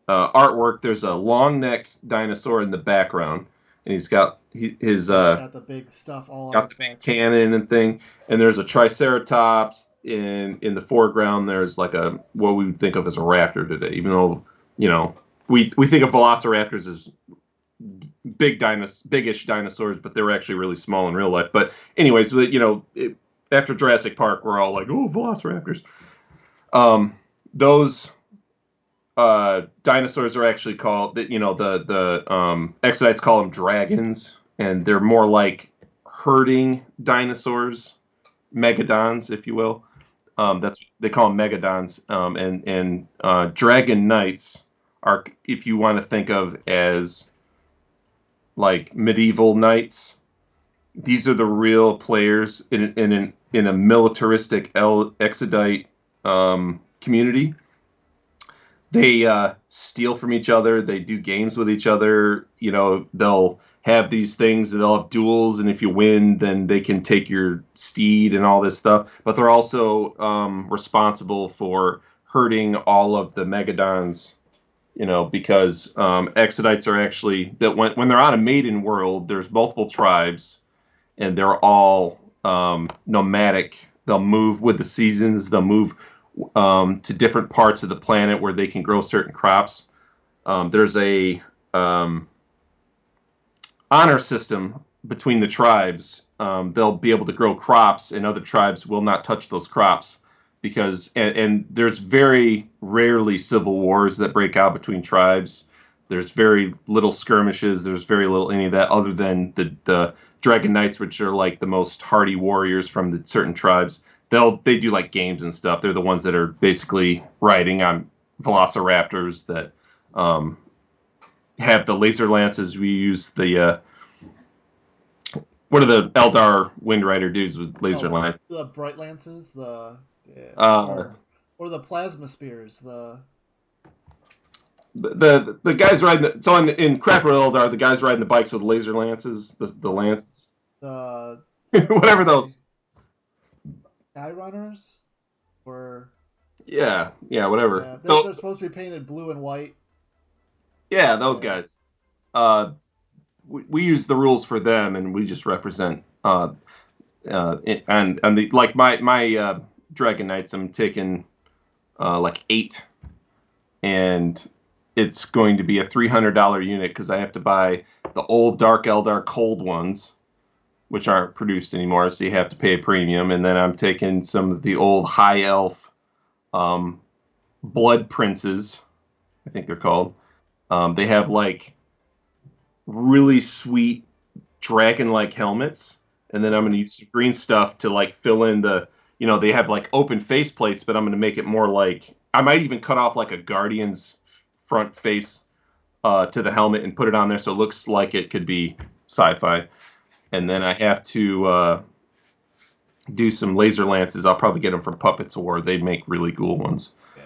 artwork, there's a long neck dinosaur in the background, and he's got his He's got the big stuff all on got his the big back. cannon and thing, and there's a triceratops in the foreground. There's like a what we would think of as a raptor today, even though we think of velociraptors as biggish dinosaurs, but they were actually really small in real life. But anyways, after Jurassic Park, we're all like, oh, velociraptors. Those dinosaurs are actually called the Exodites call them dragons, and they're more like herding dinosaurs, megadons, if you will. That's they call them megadons, and dragon knights are, if you want to think of as like medieval knights. These are the real players in a militaristic Exodite community. They steal from each other. They do games with each other. They'll have these things. They'll have duels, and if you win, then they can take your steed and all this stuff. But they're also responsible for hurting all of the megadons. Because Exodites are actually that when they're on a maiden world, there's multiple tribes, and they're all nomadic. They'll move with the seasons. They'll move to different parts of the planet where they can grow certain crops. There's a honor system between the tribes. They'll be able to grow crops, and other tribes will not touch those crops because and there's very rarely civil wars that break out between tribes. There's very little skirmishes. There's very little any of that other than the Dragon Knights, which are like the most hardy warriors from the certain tribes. They do like games and stuff. They're the ones that are basically riding on velociraptors that have the laser lances. We use the what are the Eldar Wind Rider dudes with laser lances? The bright lances, Uh, or the plasma spears. the guys riding so in Craft World Eldar, the guys riding the bikes with laser lances, the lances, whatever those. Sky runners, or Yeah, whatever. yeah, they're supposed to be painted blue and white. Yeah, those guys. We use the rules for them, and we just represent. And like my Dragon Knights, I'm taking like 8, and it's going to be a $300 unit because I have to buy the old Dark Eldar cold ones, which aren't produced anymore, so you have to pay a premium. And then I'm taking some of the old High Elf Blood Princes, I think they're called. They have like really sweet dragon-like helmets, and then I'm going to use some green stuff to like fill in they have like open face plates, but I'm going to make it more like, I might even cut off like a Guardian's front face to the helmet and put it on there so it looks like it could be sci-fi. And then I have to do some laser lances. I'll probably get them from Puppets War. They make really cool ones. Yeah.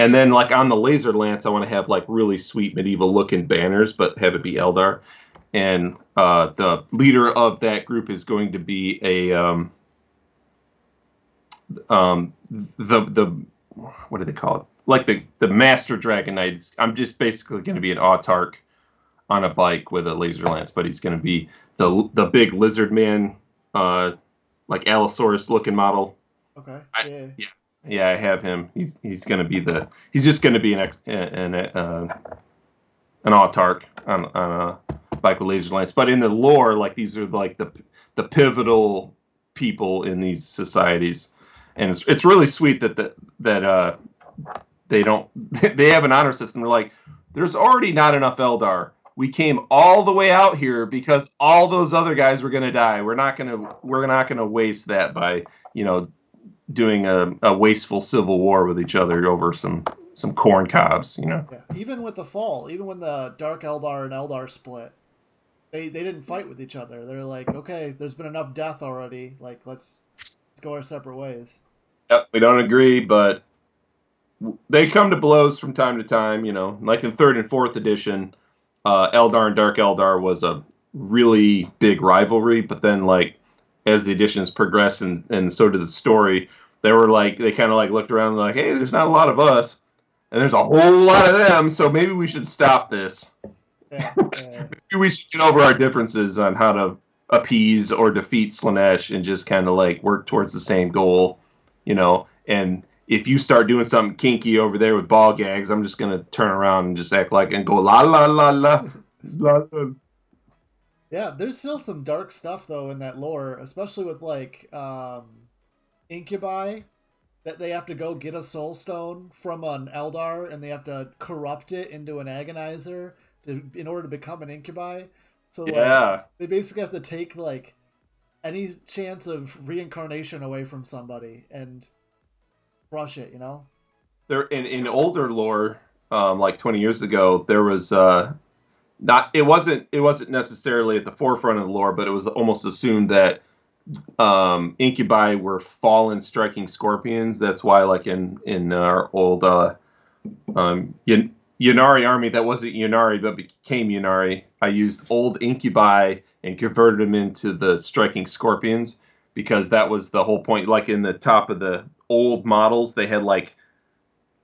And then like on the laser lance, I want to have like really sweet medieval looking banners, but have it be Eldar. And the leader of that group is going to be the what do they call it? Like the Master Dragon Knight. I'm just basically going to be an autarch on a bike with a laser lance, but he's going to be the big lizard man, like Allosaurus looking model. Okay. Yeah. Yeah, I have him. He's going to be he's just going to be an autarch on a bike with laser lance. But in the lore, like these are like the pivotal people in these societies, and it's really sweet that they don't they have an honor system. They're like, there's already not enough Eldar. We came all the way out here because all those other guys were going to die. We're not gonna waste that by doing a wasteful civil war with each other over some corn cobs. Yeah. Even with the fall, even when the Dark Eldar and Eldar split, they didn't fight with each other. They're like, okay, there's been enough death already. Like let's go our separate ways. Yep, we don't agree, but they come to blows from time to time. Like in third and fourth edition, Eldar and Dark Eldar was a really big rivalry. But then, like as the editions progressed and so did the story, they kind of like looked around and like, hey, there's not a lot of us, and there's a whole lot of them. So maybe we should stop this. Yeah. Maybe we should get over our differences on how to appease or defeat Slaanesh and just kind of like work towards the same goal, and if you start doing something kinky over there with ball gags, I'm just gonna turn around and just act like and go la la la la la. Yeah, there's still some dark stuff though in that lore, especially with like incubi, that they have to go get a soul stone from an Eldar and they have to corrupt it into an agonizer in order to become an incubi. So like they basically have to take like any chance of reincarnation away from somebody and crush it, There in older lore, like 20 years ago, there was it wasn't necessarily at the forefront of the lore, but it was almost assumed that incubi were fallen striking scorpions. That's why, like in our old Yunari army that wasn't Yunari but became Yunari, I used old incubi and converted them into the striking scorpions because that was the whole point. Like in the top of the old models, they had like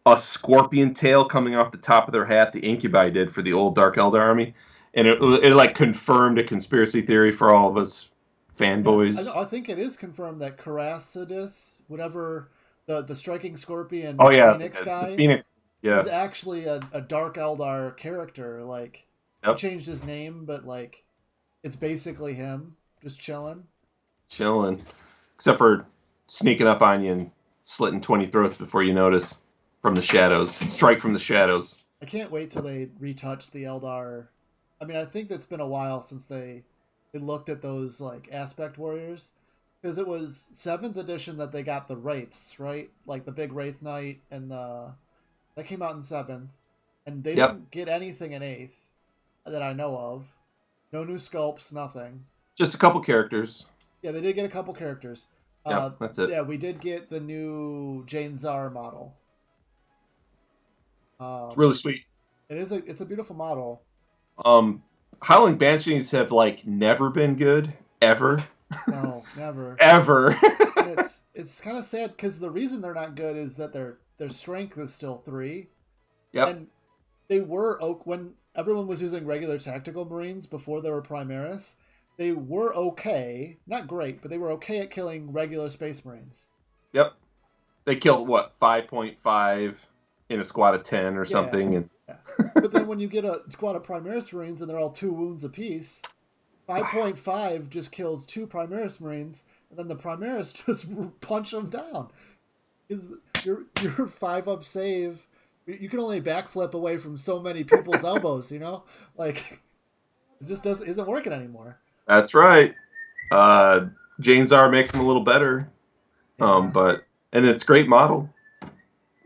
a scorpion tail coming off the top of their hat. The incubi did for the old Dark Eldar army, and it like confirmed a conspiracy theory for all of us fanboys. Yeah, I think it is confirmed that Karasidis, whatever the striking scorpion Phoenix guy, Phoenix, is actually a Dark Eldar character. Like he changed his name, but like it's basically him just chilling, except for sneaking up on you and slitting 20 throats before you notice from the shadows. Strike from the shadows. I can't wait till they retouch the Eldar. I mean, I think it's been a while since they looked at those like aspect warriors, because it was 7th edition that they got the wraiths, right? Like the big wraith knight and that came out in 7th, and they didn't get anything in 8th that I know of. No new sculpts, nothing. Just a couple characters. Yeah, they did get a couple characters. Yeah, that's it. Yeah, we did get the new Jane Czar model. It's really sweet. It's a beautiful model. Howling Banshees have like never been good ever. No, never. Ever. it's kind of sad because the reason they're not good is that their strength is still 3. Yep. And they were when everyone was using regular tactical marines before they were Primaris. They were okay, not great, but they were okay at killing regular space marines. Yep. They killed what 5.5 in a squad of 10 or something, and. Yeah. But then when you get a squad of Primaris Marines and they're all 2 wounds apiece, 5.5 just kills 2 Primaris Marines, and then the Primaris just punch them down. Is your 5-up save? You can only backflip away from so many people's elbows, Like it just isn't working anymore. That's right. Jane Czar makes them a little better, and it's a great model.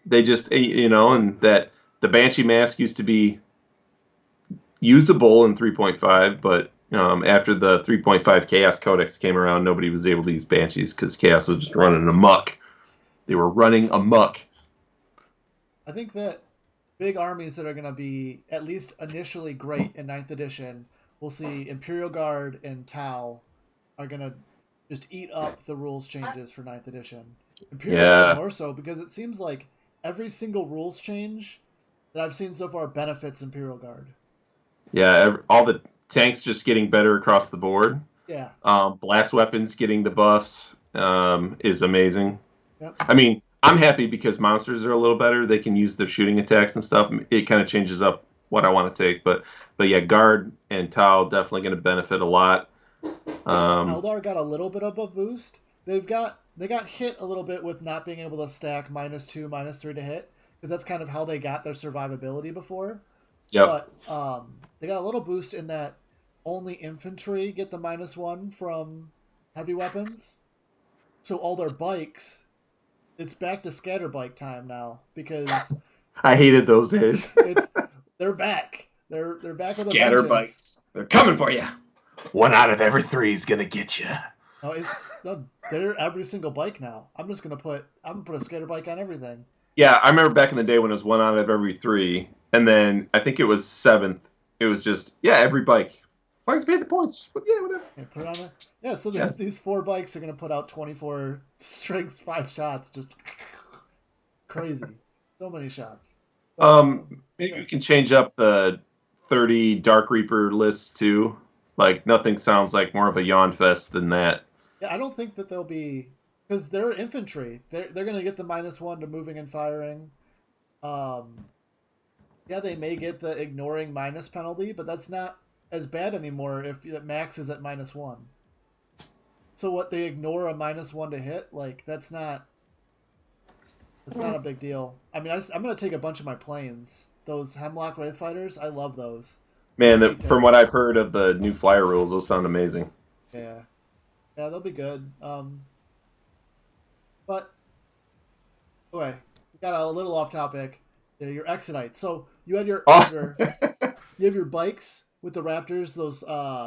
They just and that. The Banshee mask used to be usable in 3.5, but after the 3.5 Chaos Codex came around, nobody was able to use Banshees because Chaos was just running amok. They were running amok. I think that big armies that are going to be at least initially great in 9th edition, we'll see Imperial Guard and Tau are going to just eat up the rules changes for 9th edition. Imperial Guard more so because it seems like every single rules change that I've seen so far benefits Imperial Guard. Yeah, all the tanks just getting better across the board. Yeah. Blast weapons getting the buffs is amazing. Yep. I mean, I'm happy because monsters are a little better. They can use their shooting attacks and stuff. It kind of changes up what I want to take. But yeah, guard and Tau definitely going to benefit a lot. Eldar got a little bit of a boost. They got hit a little bit with not being able to stack -2, -3 to hit, because that's kind of how they got their survivability before. Yep. But they got a little boost in that only infantry get the -1 from heavy weapons. So all their bikes, it's back to scatter bike time now, because I hated those days. they're back. They're back with a Scatter vengeance. bikes. They're coming for you. 1 out of every 3 is gonna get you. No, they're every single bike now. I'm gonna put a scatter bike on everything. Yeah, I remember back in the day when it was 1 out of every 3, and then I think it was 7th. It was just every bike. As long as you pay the points, just put whatever. Yeah, put it on it. So these 4 bikes are gonna put out 24 strengths, 5 shots, just crazy. So many shots. Maybe we can change up the 30 Dark Reaper lists too. Like, nothing sounds like more of a yawn fest than that. Yeah, I don't think that they'll be, because they're infantry. They're gonna get the -1 to moving and firing. Yeah, they may get the ignoring minus penalty, but that's not as bad anymore if the max is at -1. So what, they ignore a -1 to hit? Like, that's not a big deal. I mean, I'm going to take a bunch of my planes. Those Hemlock Wraith Fighters, I love those. Man, from what I've heard of the new flyer rules, those sound amazing. Yeah, they'll be good. But okay, we got a little off topic. Your Exodite. So you had you have your bikes with the Raptors, those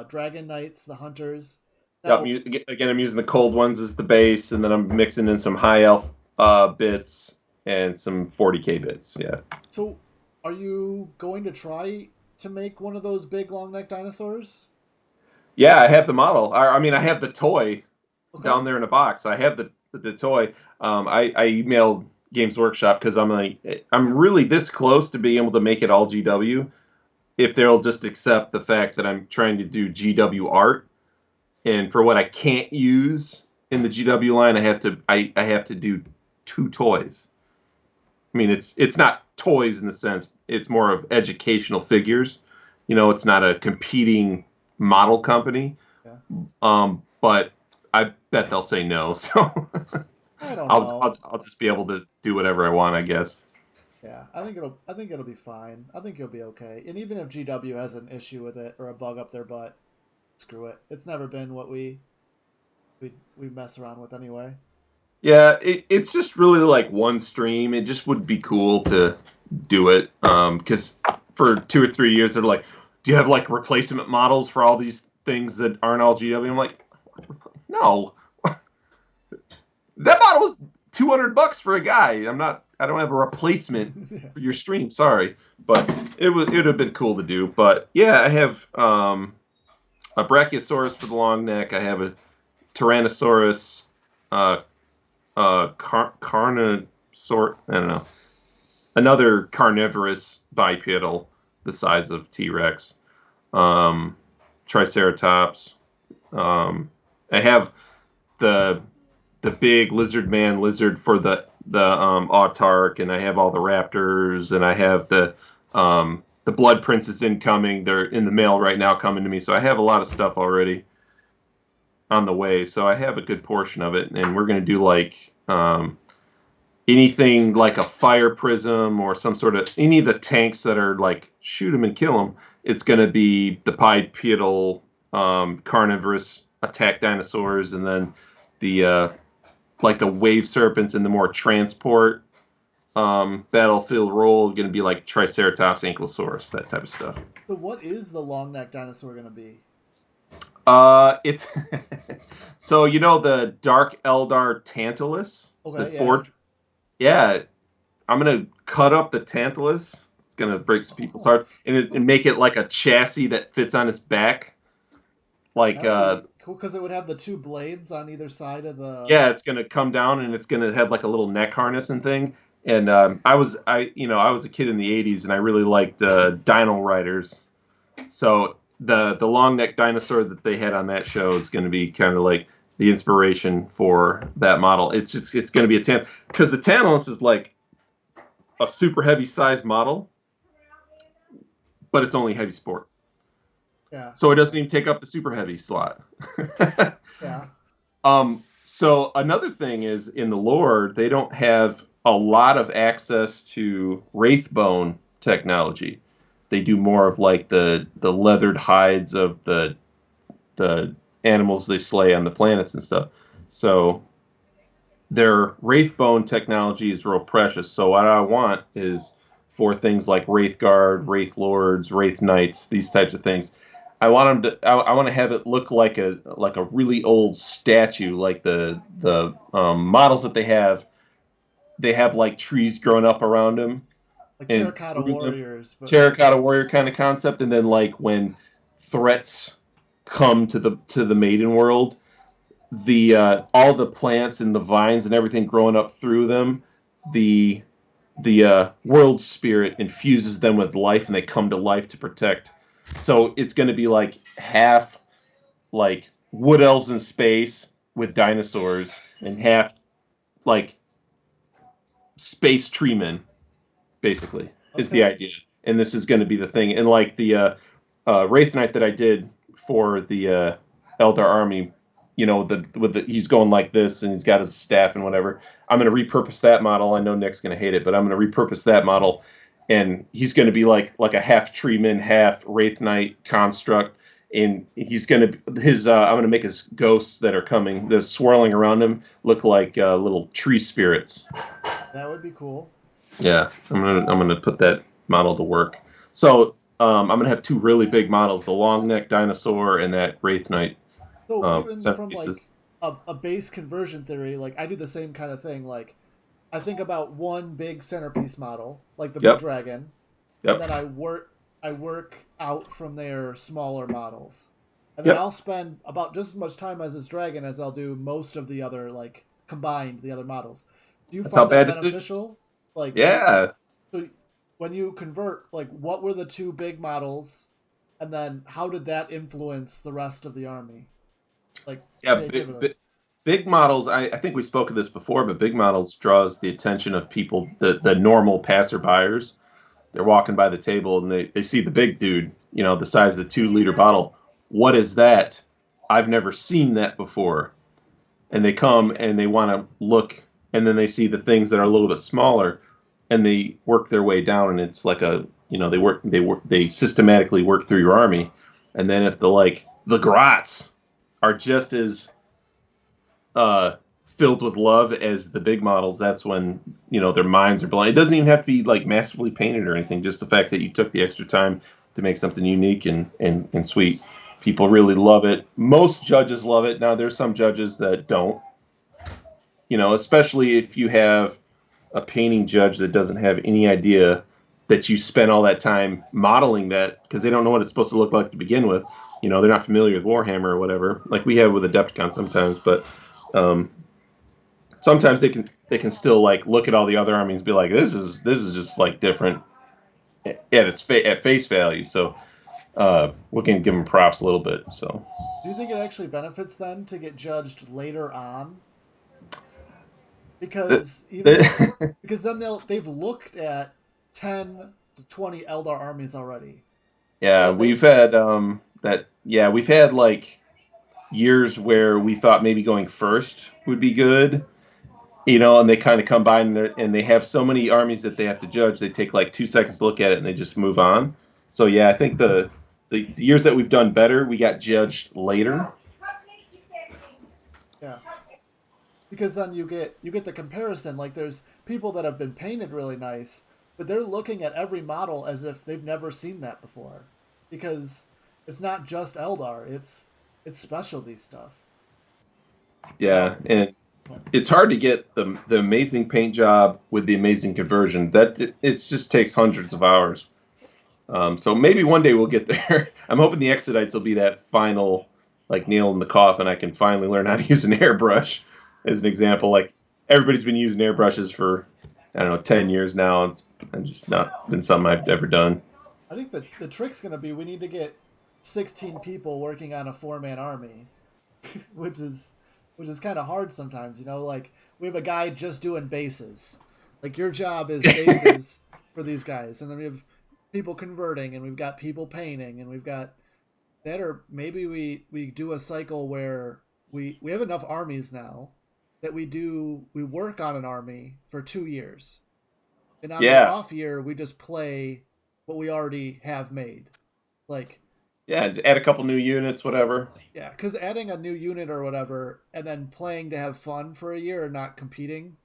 Dragon Knights, the Hunters. Now, again, I'm using the cold ones as the base, and then I'm mixing in some high elf bits and some 40k bits. Yeah. So, are you going to try to make one of those big long neck dinosaurs? Yeah, I have the model. I mean, I have the toy down there in a box. I have the toy. I emailed Games Workshop because I'm really this close to being able to make it all GW if they'll just accept the fact that I'm trying to do GW art, and for what I can't use in the GW line, I have to do 2 toys. I mean, it's not toys in the sense, it's more of educational figures. It's not a competing model company. Yeah. But I bet they'll say no. So I don't know. I'll just be able to do whatever I want, I guess. Yeah, I think it'll be fine. I think you'll be okay. And even if GW has an issue with it or a bug up their butt, screw it. It's never been what we mess around with anyway. Yeah, it's just really like one stream. It just would be cool to do it. Because for 2 or 3 years, they're like, do you have like replacement models for all these things that aren't all GW? I'm like, no. That model was $200 for a guy. I don't have a replacement for your stream. Sorry, but it would have been cool to do. But yeah, I have a Brachiosaurus for the long neck. I have a Tyrannosaurus, Carnosaur. I don't know, another carnivorous bipedal the size of T-Rex, Triceratops. I have the big lizard for the Autarch, and I have all the raptors, and I have the Blood Princes incoming. They're in the mail right now coming to me, so I have a lot of stuff already on the way. So I have a good portion of it, and we're going to do like anything like a fire prism or some sort of any of the tanks that are like shoot them and kill them. It's going to be the bipedal carnivorous attack dinosaurs, and then the like the wave serpents and the more transport battlefield role going to be like Triceratops, Ankylosaurus, that type of stuff. So what is the long neck dinosaur going to be? It's so the Dark Eldar Tantalus. Okay, yeah. I'm gonna cut up the Tantalus. It's gonna break some people's hearts and make it like a chassis that fits on its back. Like cool, because it would have the 2 blades on either side of the. Yeah, it's gonna come down and it's gonna have like a little neck harness and thing. And I was a kid in the '80s and I really liked Dino Riders. So the long neck dinosaur that they had on that show is going to be kind of like the inspiration for that model. It's going to be because the Tantalus is like a super heavy size model, but it's only heavy sport. Yeah. So it doesn't even take up the super heavy slot. Yeah. So another thing is in the lore, they don't have a lot of access to wraithbone technology. They do more of like the leathered hides of the animals they slay on the planets and stuff. So their wraithbone technology is real precious. So what I want is for things like Wraith Guard, Wraith Lords, Wraith Knights, these types of things. I want them to. I want to have it look like a really old statue, like the models that they have. They have like trees growing up around them, Like and terracotta through them, warriors, but terracotta warrior kind of concept. And then like when threats come to the maiden world, the all the plants and the vines and everything growing up through them, the world spirit infuses them with life, and they come to life to protect. So it's going to be like half like wood elves in space with dinosaurs, and half like space tree men, basically, is the idea. And this is going to be the thing. And like the Wraith Knight that I did for the Eldar army, he's going like this, and he's got his staff and whatever. I'm going to repurpose that model. I know Nick's going to hate it, but I'm going to repurpose that model, and he's going to be like a half treeman, half Wraith Knight construct, and he's going to I'm going to make his ghosts that are coming, the swirling around him, look like little tree spirits. that would be cool. Yeah, I'm gonna put that model to work. So I'm gonna have two really big models: the long neck dinosaur and that Wraith Knight. So even from like centerpieces. a base conversion theory, like I do the same kind of thing. Like I think about one big centerpiece model, like the Yep. big dragon, Yep. and then I work out from their smaller models. And then Yep. I'll spend about just as much time as this dragon as I'll do most of the other like combined the other models. Do you That's how find that bad decisions. beneficial? Like Yeah. so when you convert, like what were the two big models, and then how did that influence the rest of the army? Like Yeah. creatively. Big models. I think we spoke of this before, but big models draws the attention of people, the normal passerbyers. They're walking by the table and they see the big dude, the size of the 2-liter bottle. What is that? I've never seen that before. And they come and they want to look, and then they see the things that are a little bit smaller, and they work their way down, and it's like they systematically work through your army. And then if the grots are just as filled with love as the big models, that's when their minds are blown. It doesn't even have to be like masterfully painted or anything. Just the fact that you took the extra time to make something unique and sweet. People really love it. Most judges love it. Now there's some judges that don't. Especially if you have a painting judge that doesn't have any idea that you spent all that time modeling that, because they don't know what it's supposed to look like to begin with. They're not familiar with Warhammer or whatever, like we have with Adepticon sometimes. But sometimes they can still like look at all the other armies and be like, this is just like different at face value. So we can give them props a little bit. So Do you think it actually benefits them to get judged later on? Because because then they've looked at 10 to 20 Eldar armies already. yeah, And we've had that. Yeah, we've had like years where we thought maybe going first would be good, and they kind of come by and they have so many armies that they have to judge. They take like 2 seconds to look at it and they just move on. So yeah, I think the years that we've done better, we got judged later. yeah, because then you get the comparison. Like there's people that have been painted really nice, but they're looking at every model as if they've never seen that before, because it's not just Eldar. It's specialty stuff. Yeah, and it's hard to get the amazing paint job with the amazing conversion. That it just takes hundreds of hours. So maybe one day we'll get there. I'm hoping the Exodites will be that final like nail in the coffin. I can finally learn how to use an airbrush, as an example. Like everybody's been using airbrushes for, I don't know, 10 years now. It's just not been something I've ever done. I think the trick's gonna be we need to get 16 people working on a 4-man army, which is which is kind of hard sometimes. Like we have a guy just doing bases. Like your job is bases for these guys, and then we have people converting, and we've got people painting, and we've got that, or maybe we do a cycle where we have enough armies now that we work on an army for 2 years, and on the Yeah. off year we just play what we already have made. Like Yeah, add a couple new units, whatever. yeah, because adding a new unit or whatever, and then playing to have fun for a year and not competing,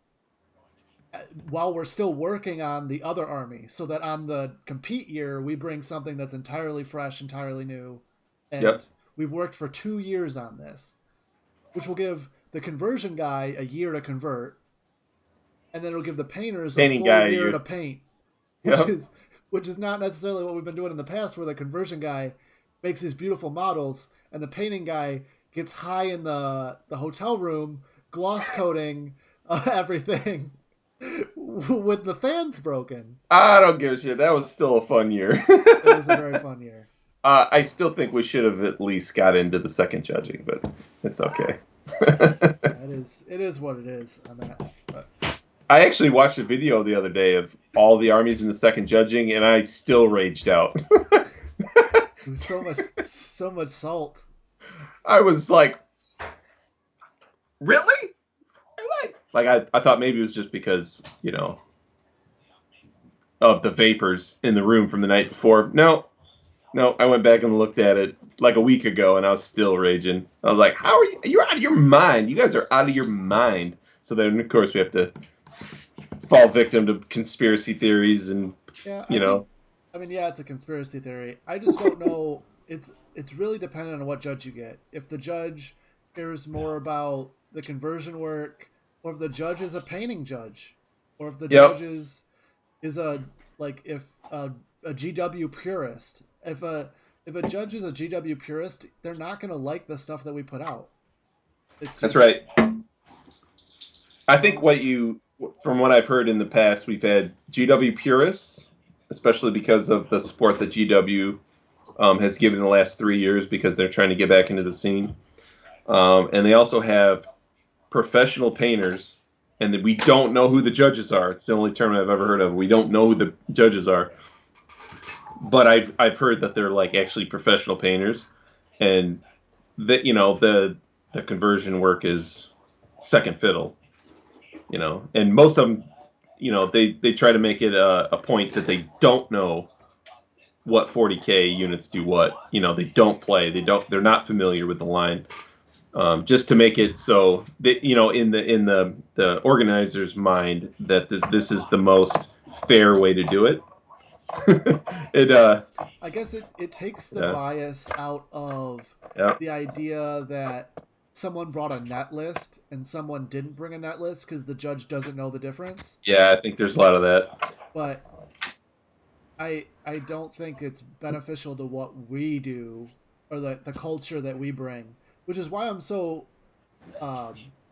while we're still working on the other army, so that on the compete year we bring something that's entirely fresh, entirely new, and Yep. we've worked for 2 years on this, which will give the conversion guy a year to convert, and then it'll give the painters a Painting full guy, year you- to paint, which Yep. is not necessarily what we've been doing in the past, where the conversion guy makes these beautiful models and the painting guy gets high in the hotel room gloss coating everything with the fans broken. I don't give a shit. That was still a fun year. It was a very fun year. I still think we should have at least got into the second judging, but it's okay. It is what it is on that. But I actually watched a video the other day of all the armies in the second judging, and I still raged out. it was so much salt. I was like, really? Like I thought maybe it was just because, of the vapors in the room from the night before. No, I went back and looked at it like a week ago, and I was still raging. I was like, how are you? You're out of your mind. You guys are out of your mind. So then, of course, we have to fall victim to conspiracy theories and, Yeah, yeah, it's a conspiracy theory. I just don't know. It's really dependent on what judge you get. If the judge cares more about the conversion work, or if the judge is a painting judge, or if the Yep. judge is a GW purist. If a judge is a GW purist, they're not going to like the stuff that we put out. That's right. I think from what I've heard in the past, we've had GW purists, especially because of the support that GW has given in the last 3 years, because they're trying to get back into the scene. And they also have professional painters, and we don't know who the judges are. It's the only term I've ever heard of. We don't know who the judges are. But I've heard that they're like actually professional painters, and that the conversion work is second fiddle. And most of them, they try to make it a point that they don't know what 40K units do what. They don't play. They're not familiar with the line. Just to make it so that in the organizer's mind that this is the most fair way to do it. I guess it takes the bias out of the idea that someone brought a net list and someone didn't bring a net list because the judge doesn't know the difference. Yeah, I think there's a lot of that. But I don't think it's beneficial to what we do or the culture that we bring, which is why I'm so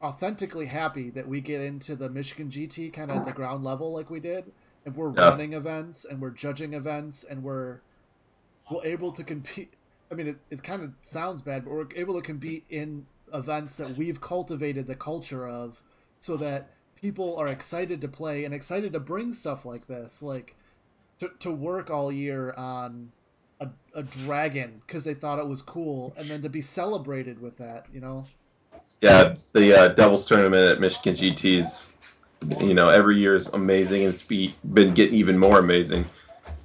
authentically happy that we get into the Michigan GT kind of at the ground level like we did, and we're running events and we're judging events and we're able to compete. I mean, it kind of sounds bad, but we're able to compete in events that we've cultivated the culture of, so that people are excited to play and excited to bring stuff like this, like to work all year on a dragon because they thought it was cool, and then to be celebrated with that, Yeah, the doubles tournament at Michigan GT's, every year is amazing, and it's been getting even more amazing.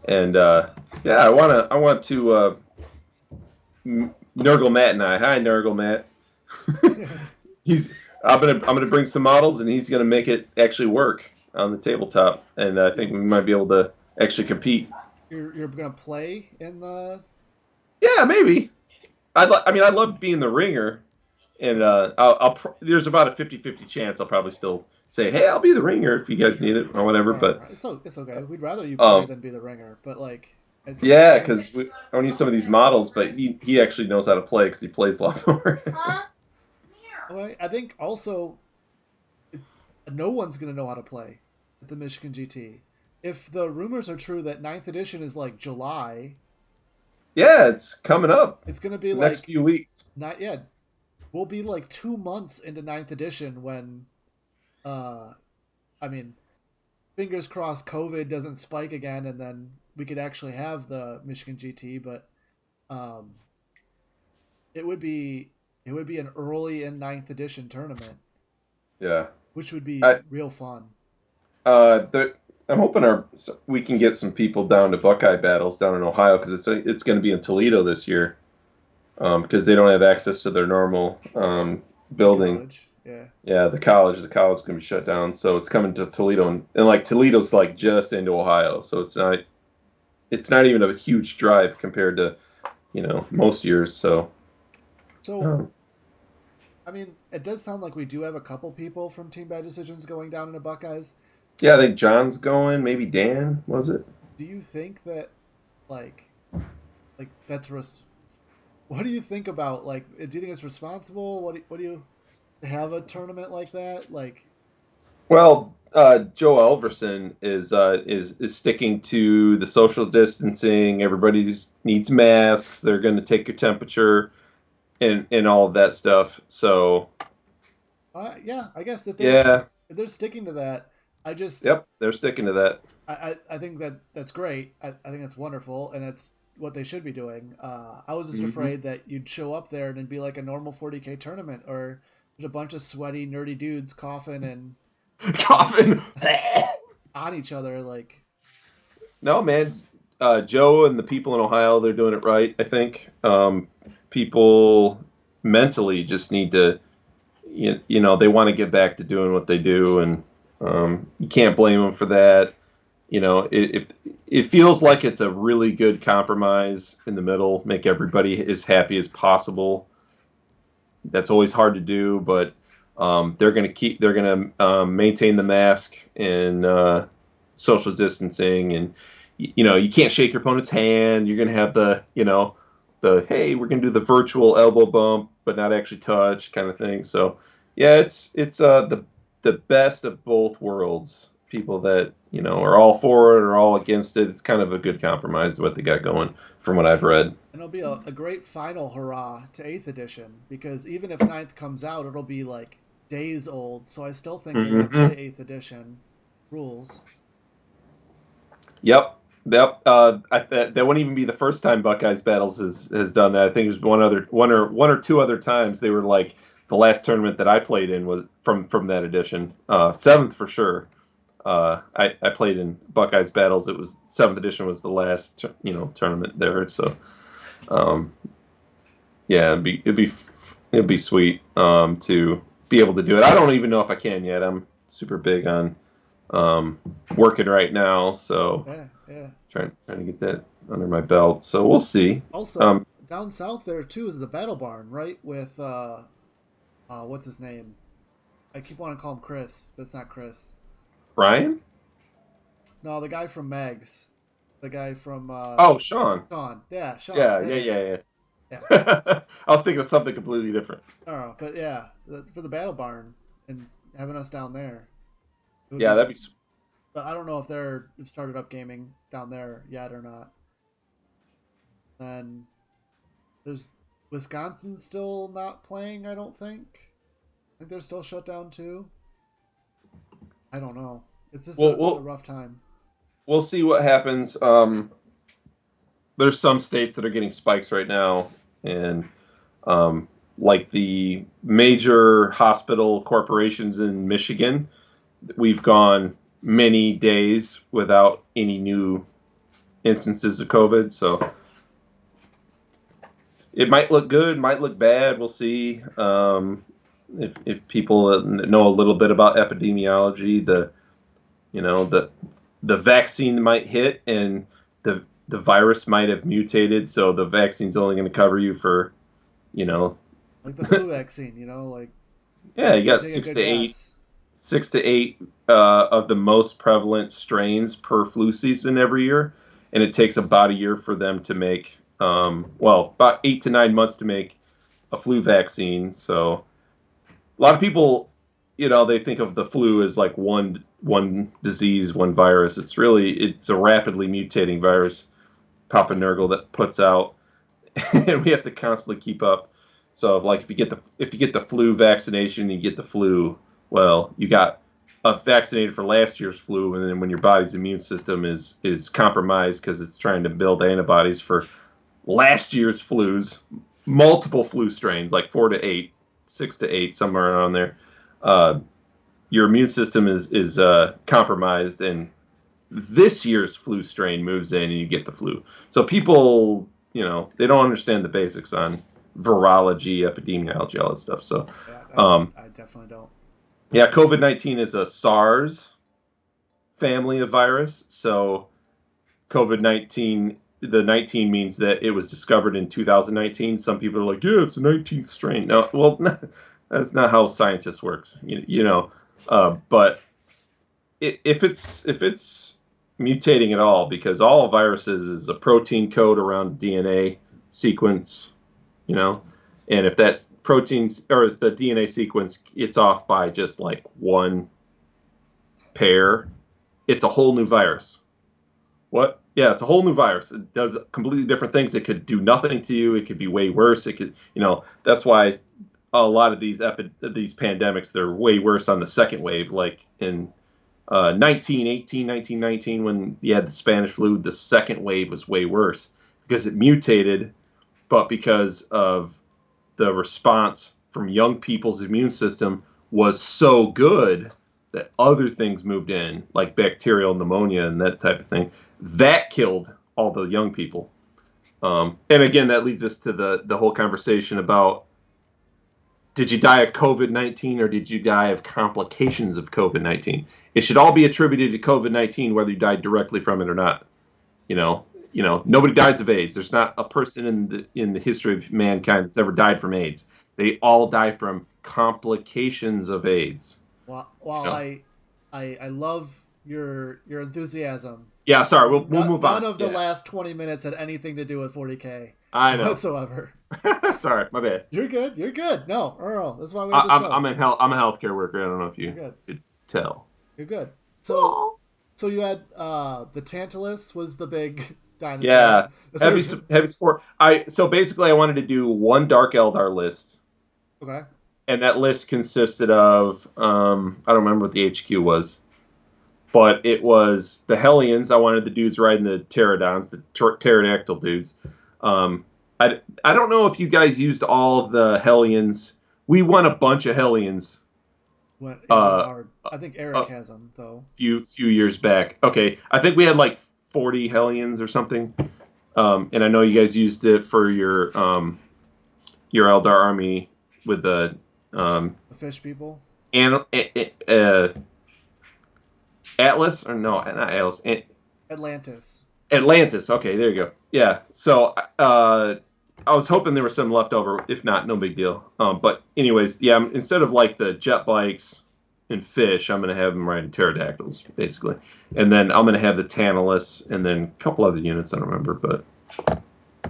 And I want to Nurgle Matt and I. Hi, Nurgle Matt. I'm gonna bring some models, and he's gonna make it actually work on the tabletop, and I think we might be able to actually compete. You're gonna play in the... Yeah, maybe. I love being the ringer, and there's about a 50-50 chance I'll probably still say, hey, I'll be the ringer if you guys need it or whatever. But it's okay. We'd rather you play than be the ringer, but like. Yeah, because I don't use some of these models, but he actually knows how to play because he plays a lot more. Well, I think also no one's going to know how to play at the Michigan GT. If the rumors are true that 9th edition is like July... Yeah, it's coming up. It's going to be the like... next few weeks. Not yet. we'll be like 2 months into ninth edition when, uh, I mean, fingers crossed COVID doesn't spike again, and then we could actually have the Michigan GT. But um, it would be an early in ninth edition tournament, Yeah. which would be I real fun. there, I'm hoping we can get some people down to Buckeye battles down in Ohio because it's going to be in Toledo this year because they don't have access to their normal building. College, yeah. Yeah, the college is going to be shut down, so it's coming to Toledo, and like Toledo's like just into Ohio, so it's not even a huge drive compared to most years. So So, I mean, it does sound like we do have a couple people from Team Bad Decisions going down into Buckeyes. yeah, I think John's going. Maybe Dan, was it? Do you think that, like, that's what do you think about, like, do you think it's responsible? What do you have a tournament like that? Like, Well, Joe Elverson is sticking to the social distancing. Everybody needs masks. They're going to take your temperature and all of that stuff. So yeah, I guess yeah, if they're sticking to that, yep, they're sticking to that. I think that's great. I think that's wonderful, and that's what they should be doing. I was just afraid that you'd show up there and it'd be like a normal 40K tournament, or there's a bunch of sweaty, nerdy dudes coughing and Coughing. on each other. Like, No, man. Joe and the people in Ohio, they're doing it right, I think. People mentally just need to, they want to get back to doing what they do, and you can't blame them for that. It feels like it's a really good compromise in the middle, make everybody as happy as possible. That's always hard to do, but they're going to maintain the mask and social distancing, and you can't shake your opponent's hand. You're going to have the hey, we're going to do the virtual elbow bump but not actually touch kind of thing. So yeah, it's the best of both worlds. People that are all for it or all against it. It's kind of a good compromise what they got going from what I've read. and it'll be a great final hurrah to 8th edition, because even if ninth comes out, it'll be like days old. So I still think they're going to play 8th edition rules. Yep. That wouldn't even be the first time Buckeyes Battles has done that. I think there's one or two other times. They were like the last tournament that I played in was from that edition. 7th for sure. I played in Buckeyes Battles. It was 7th edition was the last tournament there. So yeah, it'd be sweet to be able to do it. I don't even know if I can yet. I'm super big on working right now, so yeah. Trying to get that under my belt. So we'll see. Also, down south there too is the Battle Barn, right? With what's his name? I keep wanting to call him Chris, but it's not Chris. Ryan? No, the guy from Megs. The guy from Sean. Sean. Yeah, Sean. Yeah. I was thinking of something completely different. Oh, but yeah, for the Battle Barn and having us down there. Yeah, that'd be. But I don't know if they've started up gaming down there yet or not. And there's Wisconsin still not playing, I don't think. I think they're still shut down too. I don't know. It's just a rough time. We'll see what happens. There's some states that are getting spikes right now, and like the major hospital corporations in Michigan, we've gone many days without any new instances of COVID. So it might look good, might look bad. We'll see. If people know a little bit about epidemiology, the vaccine might hit and the virus might have mutated, so the vaccine's only going to cover you for, like the flu vaccine, yeah, you got 6 to 8 of the most prevalent strains per flu season every year, and it takes about a year for them to make, about 8 to 9 months to make a flu vaccine. So a lot of people, they think of the flu as like one disease, one virus. It's a rapidly mutating virus, Papa Nurgle, that puts out, and we have to constantly keep up. So like if you get the flu vaccination, you get the flu. Well, you got vaccinated for last year's flu, and then when your body's immune system is compromised because it's trying to build antibodies for last year's flus, multiple flu strains, like 4 to 8, 6 to 8, somewhere around there. Your immune system is compromised, and this year's flu strain moves in, and you get the flu. So people, they don't understand the basics on virology, epidemiology, all that stuff. So, I definitely don't. Yeah, COVID-19 is a SARS family of virus. So, COVID-19, the 19 means that it was discovered in 2019. Some people are like, yeah, it's the 19th strain. No, well, that's not how scientists works. But if it's mutating at all, because all viruses is a protein code around DNA sequence, and if that's proteins or the DNA sequence, it's off by just like one pair, it's a whole new virus. What? Yeah, it's a whole new virus. It does completely different things. It could do nothing to you. It could be way worse. It could, that's why a lot of these pandemics, they're way worse on the second wave. Like in 1919, when you had the Spanish flu, the second wave was way worse because it mutated, but because of the response from young people's immune system was so good that other things moved in, like bacterial pneumonia and that type of thing. That killed all the young people. And again, that leads us to the whole conversation about, did you die of COVID-19 or did you die of complications of COVID-19? It should all be attributed to COVID-19, whether you died directly from it or not. Nobody dies of AIDS. There's not a person in the history of mankind that's ever died from AIDS. They all die from complications of AIDS. While I love your enthusiasm. Yeah, sorry, we'll move on. None of the last 20 minutes had anything to do with 40K. I know. Whatsoever. Sorry, my bad. You're good. No, Earl, that's why we have the show. I'm a healthcare worker. I don't know if you could tell. You're good. So you had the Tantalus was the big dinosaur. Yeah, heavy sport. So basically I wanted to do one Dark Eldar list. Okay. And that list consisted of I don't remember what the HQ was, but it was the Hellions. I wanted the dudes riding the pterodons, the pterodactyl dudes. I don't know if you guys used all of the Hellions. We won a bunch of Hellions. I think Eric has them though. Few years back. Okay, I think we had like 40 Hellions or something. And I know you guys used it for your Eldar army with the fish people. And Atlas or no, not Atlas. Atlantis. Okay, there you go. Yeah. So I was hoping there was some left over. If not, no big deal. But anyways, yeah. Instead of like the jet bikes and fish, I'm gonna have them riding pterodactyls basically, and then I'm gonna have the Tantalus and then a couple other units I don't remember, but.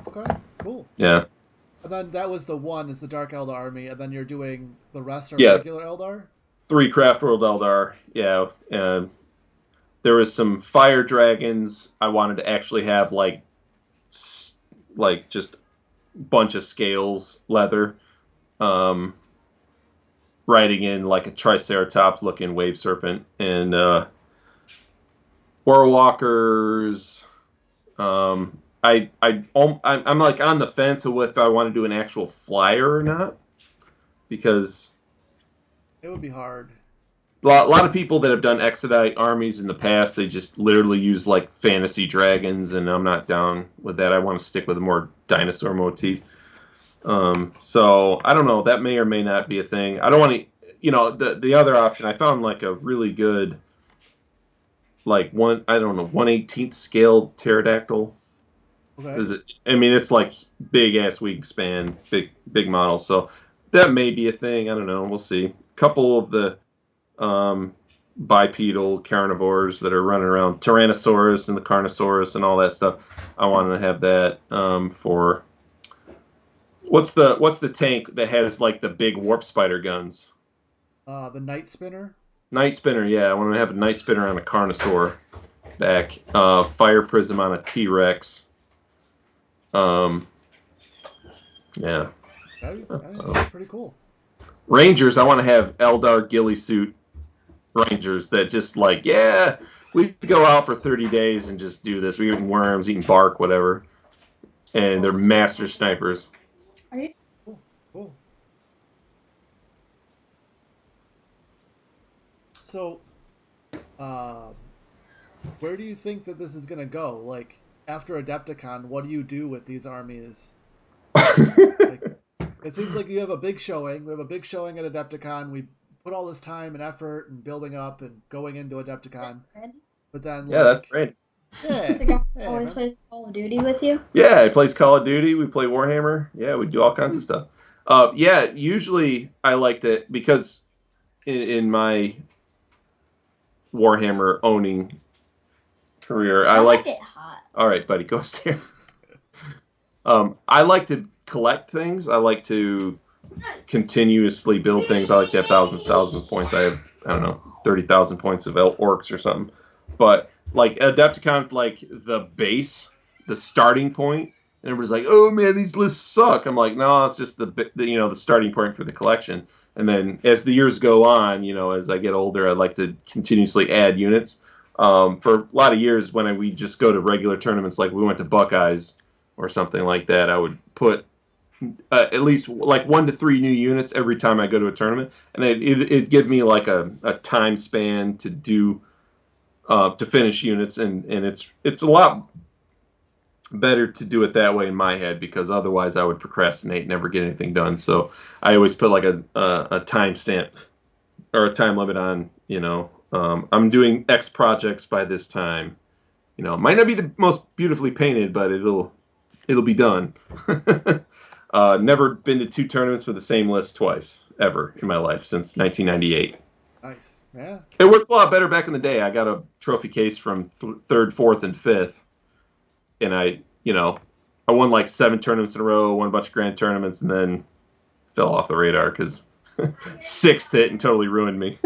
Okay. Cool. Yeah. And then that was the one is the Dark Eldar army, and then you're doing the rest are regular Eldar. 3 Craft World Eldar. Yeah. And there was some fire dragons. I wanted to actually have like just bunch of scales leather, riding in like a Triceratops looking wave serpent, and Warwalkers. I'm like on the fence of if I want to do an actual flyer or not, because it would be hard. A lot of people that have done Exodite armies in the past, they just literally use like fantasy dragons, and I'm not down with that. I want to stick with a more dinosaur motif. So I don't know. That may or may not be a thing. I don't want to, the other option, I found like a really good, like 1/18th scale pterodactyl. Okay. It's like big ass wingspan, big model. So that may be a thing. I don't know. We'll see. A couple of the bipedal carnivores that are running around, Tyrannosaurus and the Carnosaurus and all that stuff. I wanted to have that for what's the tank that has like the big warp spider guns? The Night Spinner. Night Spinner, yeah. I want to have a Night Spinner on a Carnosaur back. Fire Prism on a T-Rex. Yeah. That'd be pretty cool. Rangers, I want to have Eldar ghillie suit Rangers that just like, yeah, we go out for 30 days and just do this. We eating worms, eating bark, whatever. And they're master snipers. Cool. So, where do you think that this is gonna go? Like, after Adepticon, what do you do with these armies? Like, it seems like you have a big showing. We have a big showing at Adepticon. We put all this time and effort and building up and going into Adepticon. But then, yeah, that's great. Yeah. The guy Hey, always man. plays Call of Duty with you. Yeah, he plays Call of Duty. We play Warhammer. Yeah, we do all kinds of stuff. Yeah, usually I like to, because in my Warhammer owning career, I Don't like. get hot. All right, buddy, go upstairs. I like to collect things. I like to continuously build things. I like to have thousands of points. I don't know, 30,000 points of orcs or something. But like Adepticon's like the base, the starting point. And everybody's like, "Oh man, these lists suck." I'm like, "No, it's just the starting point for the collection." And then as the years go on, as I get older, I like to continuously add units. For a lot of years, when we just go to regular tournaments, like we went to Buckeyes or something like that, I would put at least like 1 to 3 new units every time I go to a tournament, and it'd give me like a time span to do to finish units, and it's a lot better to do it that way in my head, because otherwise I would procrastinate and never get anything done. So I always put like a time stamp or a time limit on, I'm doing X projects by this time. Might not be the most beautifully painted, but it'll be done. Never been to 2 tournaments with the same list twice ever in my life since 1998. Nice. Yeah. It worked a lot better back in the day. I got a trophy case from 3rd, 4th, and 5th, and I won like 7 tournaments in a row, won a bunch of grand tournaments, and then fell off the radar because 6th hit and totally ruined me.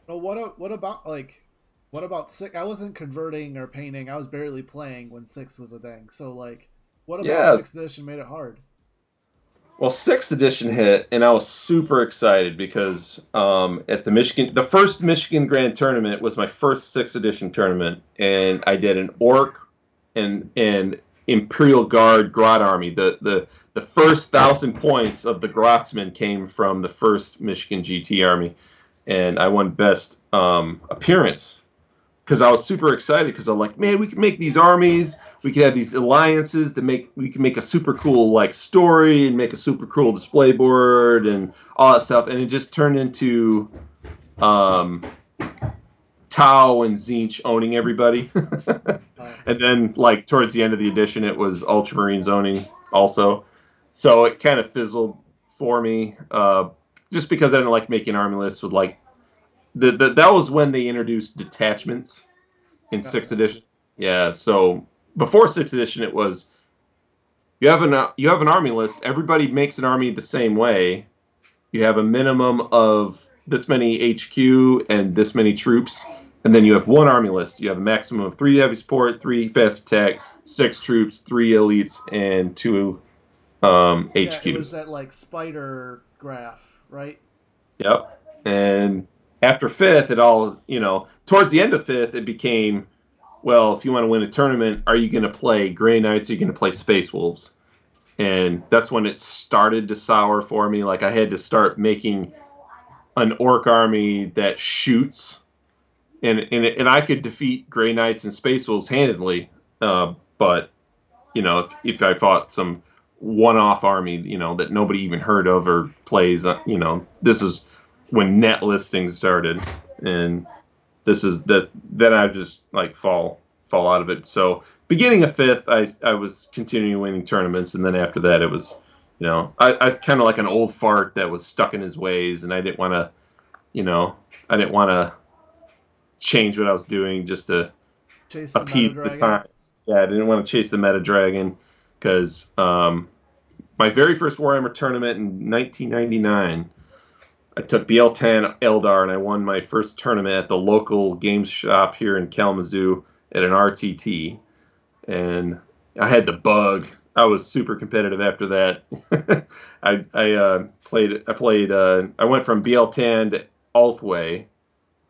Well, what about 6? I wasn't converting or painting. I was barely playing when 6 was a thing. So like, what about 6th edition made it hard? Well, 6th edition hit, and I was super excited because at the first Michigan Grand Tournament was my first 6th edition tournament, and I did an Orc and Imperial Guard Grot Army. The first 1,000 points of the Grotsmen came from the first Michigan GT Army, and I won best appearance because I was super excited because I'm like, man, we can make these armies. We could have these alliances we can make a super cool like story and make a super cool display board and all that stuff. And it just turned into Tau and Zinch owning everybody. And then like towards the end of the edition, it was Ultramarines owning also. So it kind of fizzled for me just because I didn't like making army lists with like that was when they introduced detachments in 6th edition. Yeah, so before 6th edition, it was you have an army list. Everybody makes an army the same way. You have a minimum of this many HQ and this many troops, and then you have one army list. You have a maximum of 3 heavy support, 3 fast attack, 6 troops, 3 elites, and 2 HQs. Yeah, it was that like spider graph, right? Yep. And after 5th, it all, towards the end of 5th, it became, well, if you want to win a tournament, are you going to play Grey Knights or are you going to play Space Wolves? And that's when it started to sour for me. Like, I had to start making an Orc army that shoots. And I could defeat Grey Knights and Space Wolves handedly. But, if I fought some one-off army, that nobody even heard of or plays, this is when net listings started, and this is then I just like fall out of it. So beginning of 5th, I was continuing winning tournaments, and then after that, it was, I kind of like an old fart that was stuck in his ways, and I didn't want to change what I was doing just to appease the times. Yeah, I didn't want to chase the meta dragon because my very first Warhammer tournament in 1999. I took BL10 Eldar, and I won my first tournament at the local games shop here in Kalamazoo at an RTT. And I had the bug I was super competitive after that. I went from BL10 to Ulthway,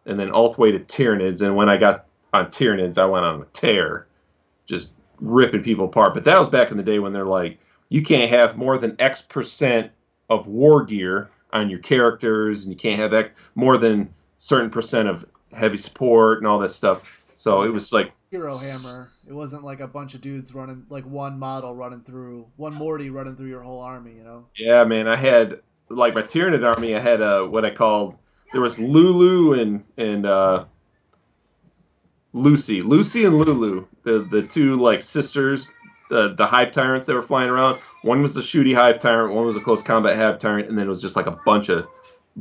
and then Ulthway to Tyranids, and when I got on Tyranids, I went on a tear, just ripping people apart. But that was back in the day when they're like, you can't have more than X% of war gear on your characters, and you can't have more than certain percent of heavy support and all that stuff. So it was like Hero Hammer. It wasn't like a bunch of dudes running, like one model running through, one Morty running through your whole army, you know? yeah, man. I had like my Tyranid army. I had what I called there was Lulu and Lucy and Lulu, the two like sisters, the hive tyrants that were flying around. One was a shooty hive tyrant, one was a close combat hive tyrant, and then it was just like a bunch of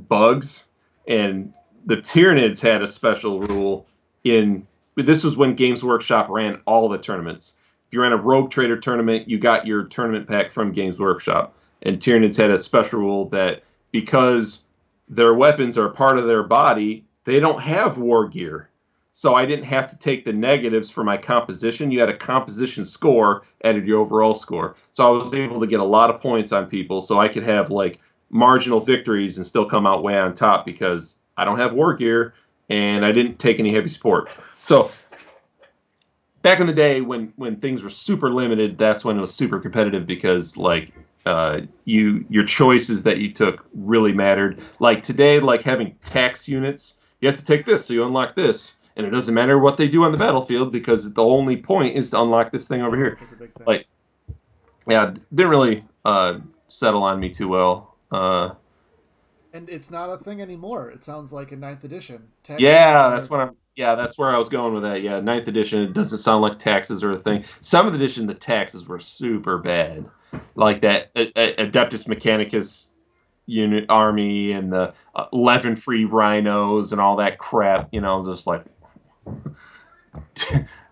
bugs. And the Tyranids had a special rule in. This was when Games Workshop ran all the tournaments. If you ran a Rogue Trader tournament, you got your tournament pack from Games Workshop. And Tyranids had a special rule that because their weapons are part of their body, they don't have war gear. So I didn't have to take the negatives for my composition. You had a composition score added to your overall score. So I was able to get a lot of points on people so I could have like marginal victories and still come out way on top because I don't have war gear and I didn't take any heavy support. So back in the day when things were super limited, that's when it was super competitive because like your choices that you took really mattered. Like today, like having tax units, you have to take this so you unlock this. And it doesn't matter what they do on the battlefield because the only point is to unlock this thing over here. Like, yeah, didn't really settle on me too well. And it's not a thing anymore. It sounds like in 9th edition. That's where I was going with that. Yeah, 9th edition, it doesn't sound like taxes are a thing. 7th edition, the taxes were super bad. Like that Adeptus Mechanicus unit army and the 11 free rhinos and all that crap, you know, just like,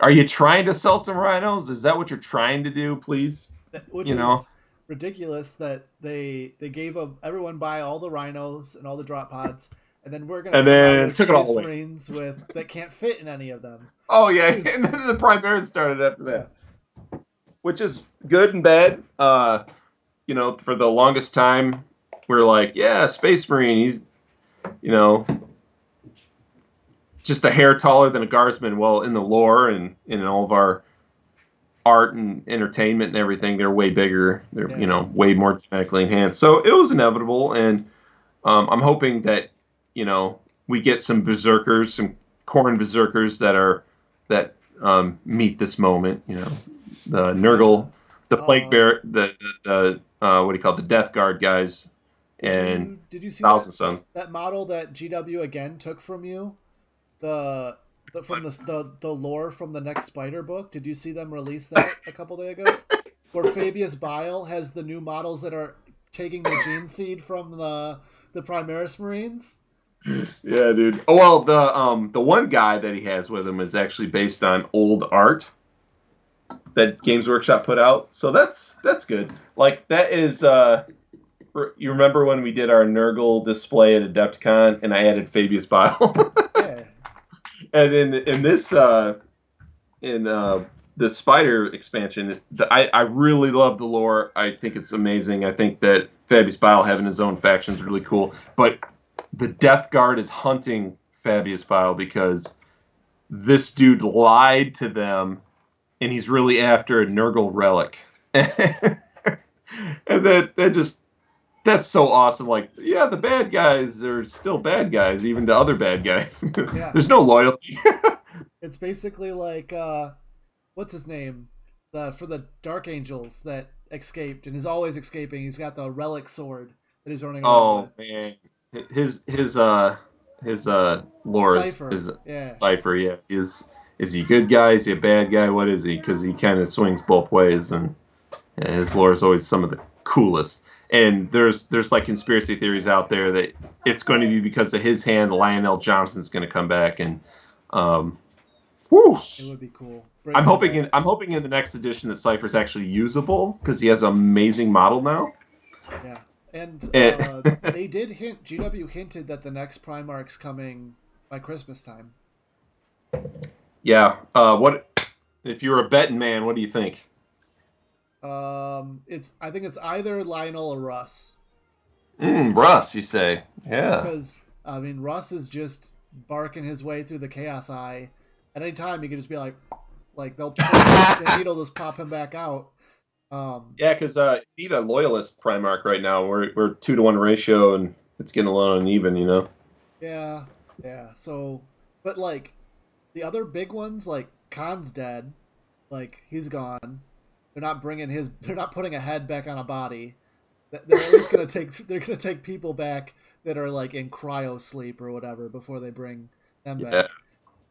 are you trying to sell some rhinos? Is that what you're trying to do, please? Which is ridiculous that they gave everyone buy all the rhinos and all the drop pods, and then we're gonna took it all away. Marines that can't fit in any of them. Oh yeah, and then the Primaris started after that, which is good and bad. You know, for the longest time, we're like, yeah, Space Marine, he's, you know, just a hair taller than a guardsman. Well, in the lore and in all of our art and entertainment and everything, they're way bigger. They're you know, way more genetically enhanced. So it was inevitable, and I'm hoping that, you know, we get some berserkers, some Khorne berserkers that meet this moment. You know, the Nurgle, the Plague Bear, the what do you call it, the Death Guard guys, and did you see Thousand Sons? That model that GW again took from you? The lore from the next Spider book. Did you see them release that a couple days ago? Where Fabius Bile has the new models that are taking the gene seed from the Primaris Marines. Yeah, dude. Oh well, the one guy that he has with him is actually based on old art that Games Workshop put out. So that's good. Like that is you remember when we did our Nurgle display at Adepticon and I added Fabius Bile? Yeah. And in this the Spider expansion, I really love the lore. I think it's amazing. I think that Fabius Bile having his own faction is really cool. But the Death Guard is hunting Fabius Bile because this dude lied to them, and he's really after a Nurgle relic. And that's so awesome. Like, yeah, the bad guys are still bad guys, even to other bad guys. Yeah. There's no loyalty. It's basically like, what's his name? For the Dark Angels that escaped and is always escaping. He's got the relic sword that he's running around with. Man, his lore is Cypher. Yeah, is he a good guy? Is he a bad guy? What is he? Because he kind of swings both ways, and his lore is always some of the coolest. And there's like conspiracy theories out there that it's going to be because of his hand, Lionel Johnson's going to come back, and it would be cool. I'm hoping in the next edition that Cypher's actually usable because he has an amazing model now. Yeah, and they did hint. GW hinted that the next Primarch's coming by Christmas time. Yeah. What if you're a betting man? What do you think? I think it's either Lionel or Russ. Russ, you say? Yeah. Because I mean, Russ is just barking his way through the Chaos Eye. At any time, he can just be like the needle just pop him back out. Yeah, because you need a loyalist Primarch right now. We're 2-to-1 ratio, and it's getting a little uneven, you know. Yeah, yeah. So, but like the other big ones, like Khan's dead, like he's gone. They're not bringing his. They're not putting a head back on a body. They're at least gonna take. They're gonna take people back that are like in cryo sleep or whatever before they bring them Yeah. back.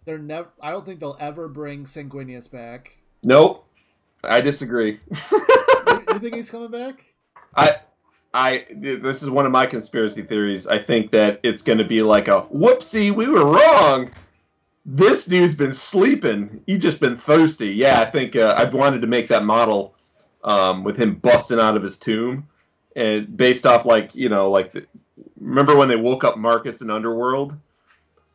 They're never. I don't think they'll ever bring Sanguinius back. Nope. I disagree. You think he's coming back? I this is one of my conspiracy theories. I think that it's going to be like a whoopsie, we were wrong. This dude's been sleeping. He just been thirsty. Yeah, I think I wanted to make that model with him busting out of his tomb, and based off remember when they woke up Marcus in Underworld?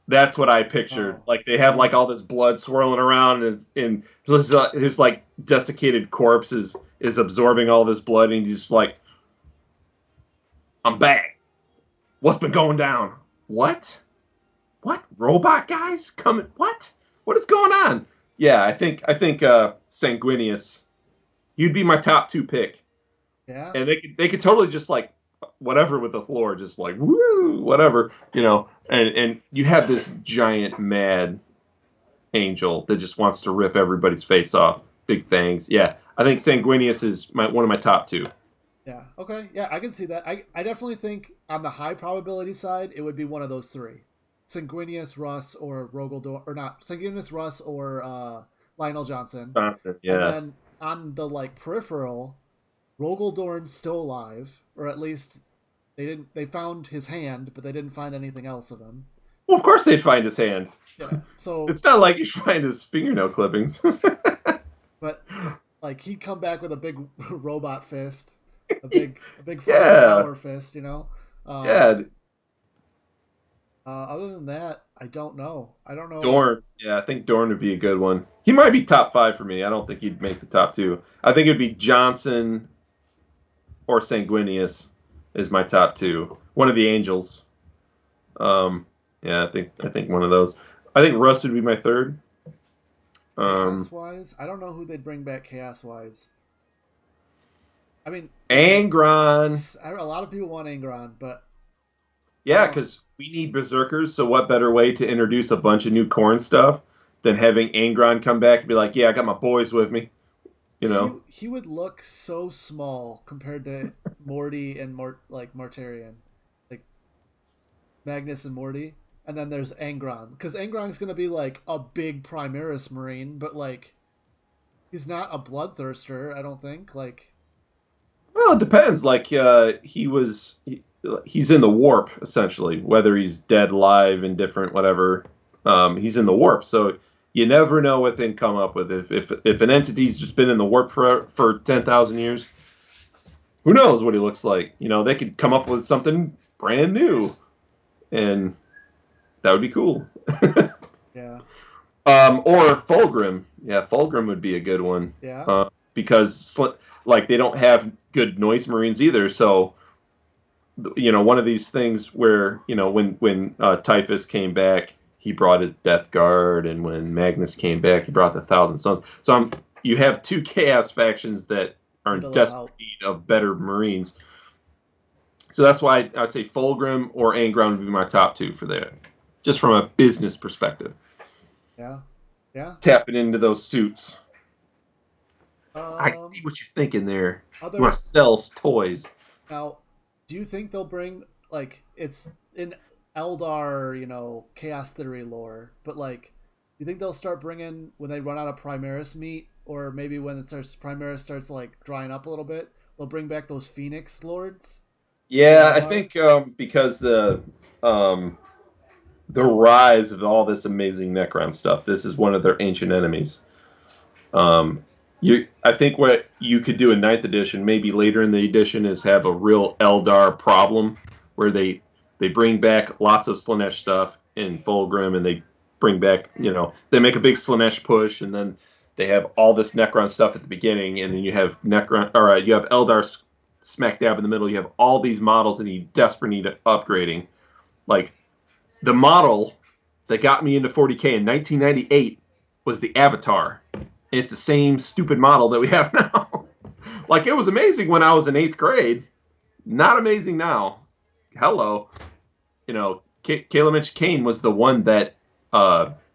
That's what I pictured. Oh. Like they have like all this blood swirling around, and his like desiccated corpse is absorbing all this blood, and he's just like, I'm back. What's been going down? What? What? Robot guys coming? What? What is going on? Yeah, I think Sanguinius, you'd be my top 2 pick. Yeah. And they could totally just like whatever with the floor, just like woo, whatever, you know. And you have this giant mad angel that just wants to rip everybody's face off, big fangs. Yeah, I think Sanguinius is one of my top 2. Yeah. Okay. Yeah, I can see that. I definitely think on the high probability side, it would be one of those 3: Sanguinius, Russ, or Rogaldor, or not Sanguinius, Russ, or Lionel Johnson. Yeah. And then on the like peripheral, Rogaldorn's still alive, or at least they found his hand, but they didn't find anything else of him. Well, of course they'd find his hand. Yeah. So it's not like you find his fingernail clippings. But like he'd come back with a big robot fist, a big power fist, you know. Yeah. Other than that, I don't know. Dorn. Yeah, I think Dorn would be a good one. He might be top 5 for me. I don't think he'd make the top 2. I think it'd be Johnson or Sanguinius is my top 2. One of the angels. Yeah, I think one of those. I think Russ would be my 3rd. Chaos wise, I don't know who they'd bring back chaos wise. I mean, Angron. A lot of people want Angron, but yeah, because we need berserkers. So what better way to introduce a bunch of new corn stuff than having Angron come back and be like, "Yeah, I got my boys with me." You know, he would look so small compared to Morty and Mortarion, like Magnus and Morty. And then there's Angron, because Angron's gonna be like a big Primaris Marine, but like he's not a bloodthirster, I don't think. Like, well, it depends. Like he's in the warp essentially, whether he's dead, alive, indifferent, whatever. He's in the warp, so you never know what they can come up with. If an entity's just been in the warp for 10,000 years, who knows what he looks like? You know, they could come up with something brand new, and that would be cool. yeah. Or Fulgrim. Yeah, Fulgrim would be a good one. Yeah. Because like they don't have good noise marines either, so you know, one of these things where, you know, when Typhus came back, he brought a Death Guard, and when Magnus came back, he brought the Thousand Sons. So you have 2 chaos factions that are in desperate need of better marines. So that's why I say Fulgrim or Angron would be my top 2 for that, just from a business perspective. Yeah. Yeah. Tapping into those suits. I see what you're thinking there. You want to sell toys. Now, do you think they'll bring, like, it's in Eldar, you know, Chaos Theory lore, but like, you think they'll start bringing, when they run out of Primaris meat, or maybe when Primaris starts like drying up a little bit, they'll bring back those Phoenix Lords? Yeah, I think because the rise of all this amazing Necron stuff, this is one of their ancient enemies. I think what you could do in 9th edition, maybe later in the edition, is have a real Eldar problem where they bring back lots of Slaanesh stuff in Fulgrim, and they bring back, you know, they make a big Slaanesh push, and then they have all this Necron stuff at the beginning, and then you have you have Eldar smack dab in the middle. You have all these models that you desperately need upgrading. Like the model that got me into 40K in 1998 was the Avatar. And it's the same stupid model that we have now. Like it was amazing when I was in 8th grade. Not amazing now. Hello. You know, Kalamitch Kane was the one that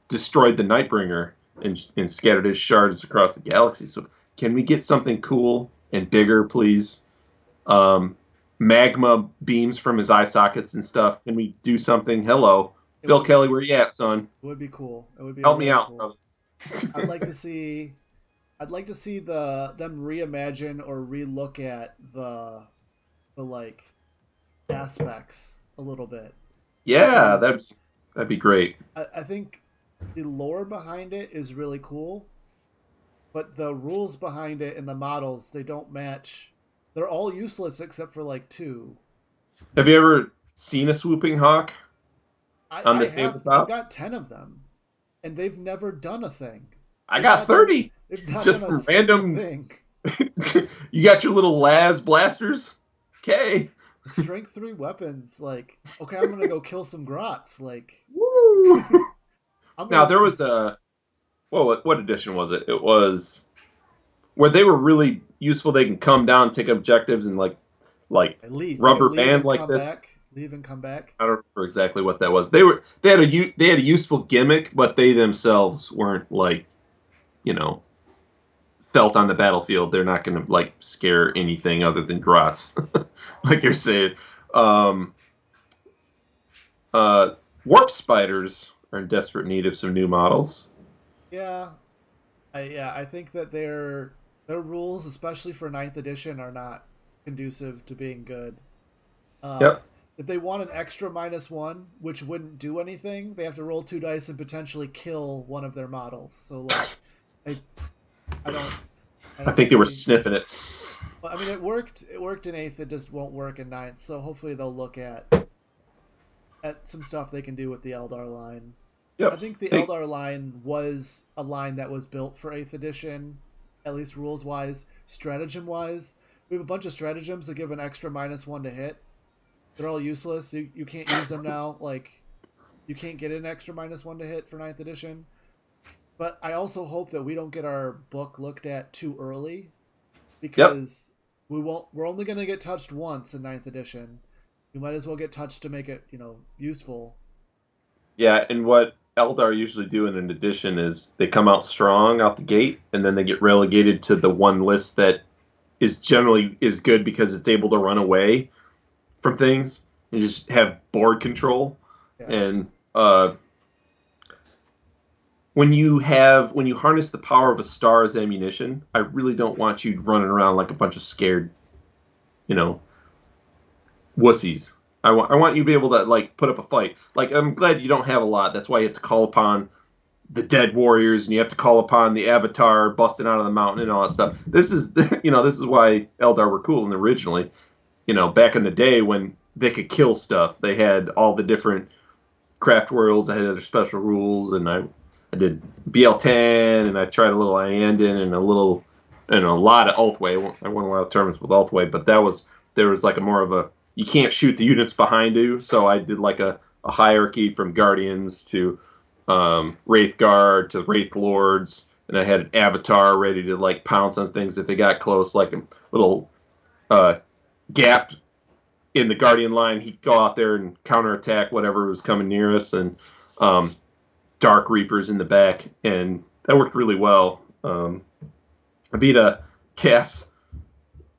destroyed the Nightbringer and scattered his shards across the galaxy. So can we get something cool and bigger, please? Magma beams from his eye sockets and stuff. Can we do something? Hello. Phil Kelly, where you at, son? It would be cool. It would be help me out, cool. brother. I'd like to see them reimagine or relook at the like aspects a little bit. Yeah, that'd be great. I think the lore behind it is really cool, but the rules behind it and the models, they don't match. They're all useless except for like 2. Have you ever seen a swooping hawk on the tabletop? I've got 10 of them, and they've never done a thing. I got 30. Just for random thing. You got your little Laz blasters? Okay. Strength 3 weapons. Like, okay, I'm gonna go kill some grots. Like, woo! Now there was a what edition was it? It was where they were really useful. They can come down, take objectives, and like rubber band like this. Leave and come back. I don't remember exactly what that was. They had a useful gimmick, but they themselves weren't like, you know, felt on the battlefield. They're not going to like scare anything other than grots, like you're saying. Warp spiders are in desperate need of some new models. Yeah, I think that their rules, especially for 9th edition, are not conducive to being good. Yep. If they want an extra -1, which wouldn't do anything, they have to roll 2 dice and potentially kill one of their models. So like, I think they were sniffing it. Well, I mean, it worked. It worked in 8th. It just won't work in 9th. So hopefully they'll look at some stuff they can do with the Eldar line. Yep. I think the Eldar line was a line that was built for 8th edition, at least rules wise, stratagem wise. We have a bunch of stratagems that give an extra -1 to hit. They're all useless. You can't use them now. Like, you can't get an extra -1 to hit for 9th edition. But I also hope that we don't get our book looked at too early, because we're only going to get touched once in 9th edition. We might as well get touched to make it, useful. Yeah, and what Eldar usually do in an edition is they come out strong out the gate, and then they get relegated to the one list that is generally good because it's able to run away from things and just have board control. Yeah. And when you harness the power of a star as ammunition, I really don't want you running around like a bunch of scared, wussies. I want you to be able to like put up a fight. Like, I'm glad you don't have a lot. That's why you have to call upon the dead warriors, and you have to call upon the Avatar busting out of the mountain and all that stuff. This is this is why Eldar were cool and originally. Back in the day when they could kill stuff, they had all the different craft worlds. I had other special rules, and I did BL10, and I tried a little Iandin and a lot of Ulthway. I won a lot of tournaments with Ulthway, but there was like a more of a, you can't shoot the units behind you, so I did like a hierarchy from Guardians to Wraith Guard to Wraith Lords, and I had an Avatar ready to like pounce on things if they got close, like a little gap in the Guardian line. He'd go out there and counterattack whatever was coming near us, and Dark Reapers in the back, and that worked really well. I beat a Cass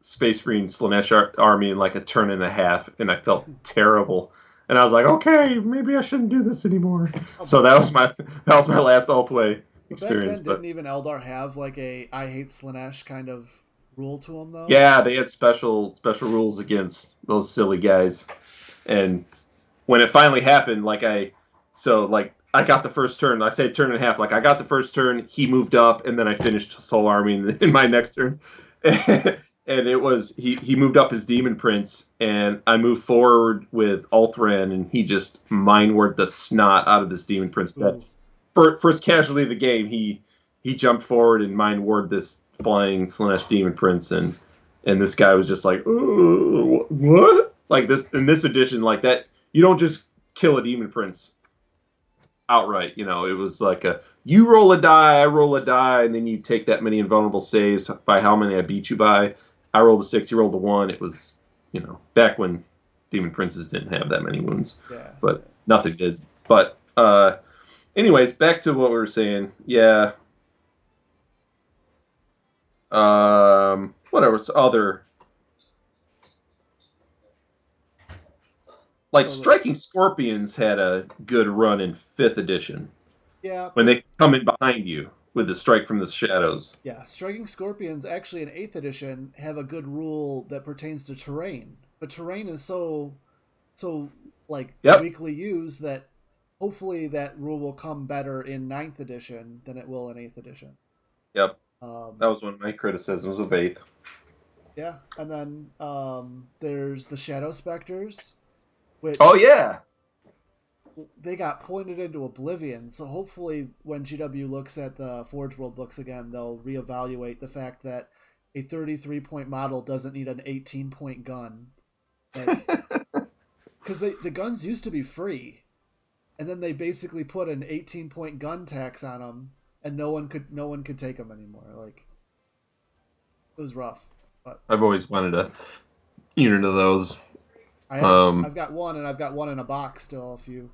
Space Marine Slanesh army in like a turn and a half, and I felt terrible. And I was like, okay, maybe I shouldn't do this anymore. So that was my last Ulthway experience. Back then, didn't even Eldar have like a I hate Slanesh kind of rule to them though? Yeah, they had special rules against those silly guys. And when it finally happened, I got the first turn. I say turn and a half. Like, I got the first turn, he moved up, and then I finished his whole army in my next turn. And it was, he moved up his Demon Prince, and I moved forward with Ulthran, and he just mind-warded the snot out of this Demon Prince. That first casualty of the game, he he jumped forward and mind ward this flying / demon prince, and this guy was just like, ooh, what? Like this in this edition, like that, you don't just kill a demon prince outright. You know, it was like you roll a die, I roll a die, and then you take that many invulnerable saves by how many I beat you by. I rolled a 6, you rolled a 1. It was, you know, back when demon princes didn't have that many wounds, but nothing did. But anyways, back to what we were saying. Yeah. Whatever. Other like Striking Scorpions had a good run in 5th edition. Yeah. When they come in behind you with the Strike from the Shadows. Yeah, Striking Scorpions actually in 8th edition have a good rule that pertains to terrain. But terrain is so like weakly used that hopefully that rule will come better in 9th edition than it will in 8th edition. Yep. That was one of my criticisms of 8th. Yeah, and then there's the Shadow Specters, which they got pointed into oblivion. So hopefully, when GW looks at the Forge World books again, they'll reevaluate the fact that a 33-point model doesn't need an 18-point gun, because the guns used to be free, and then they basically put an 18-point gun tax on them, and no one could take them anymore. Like, it was rough. But I've always wanted a unit of those. I've got one, and I've got one in a box still. If you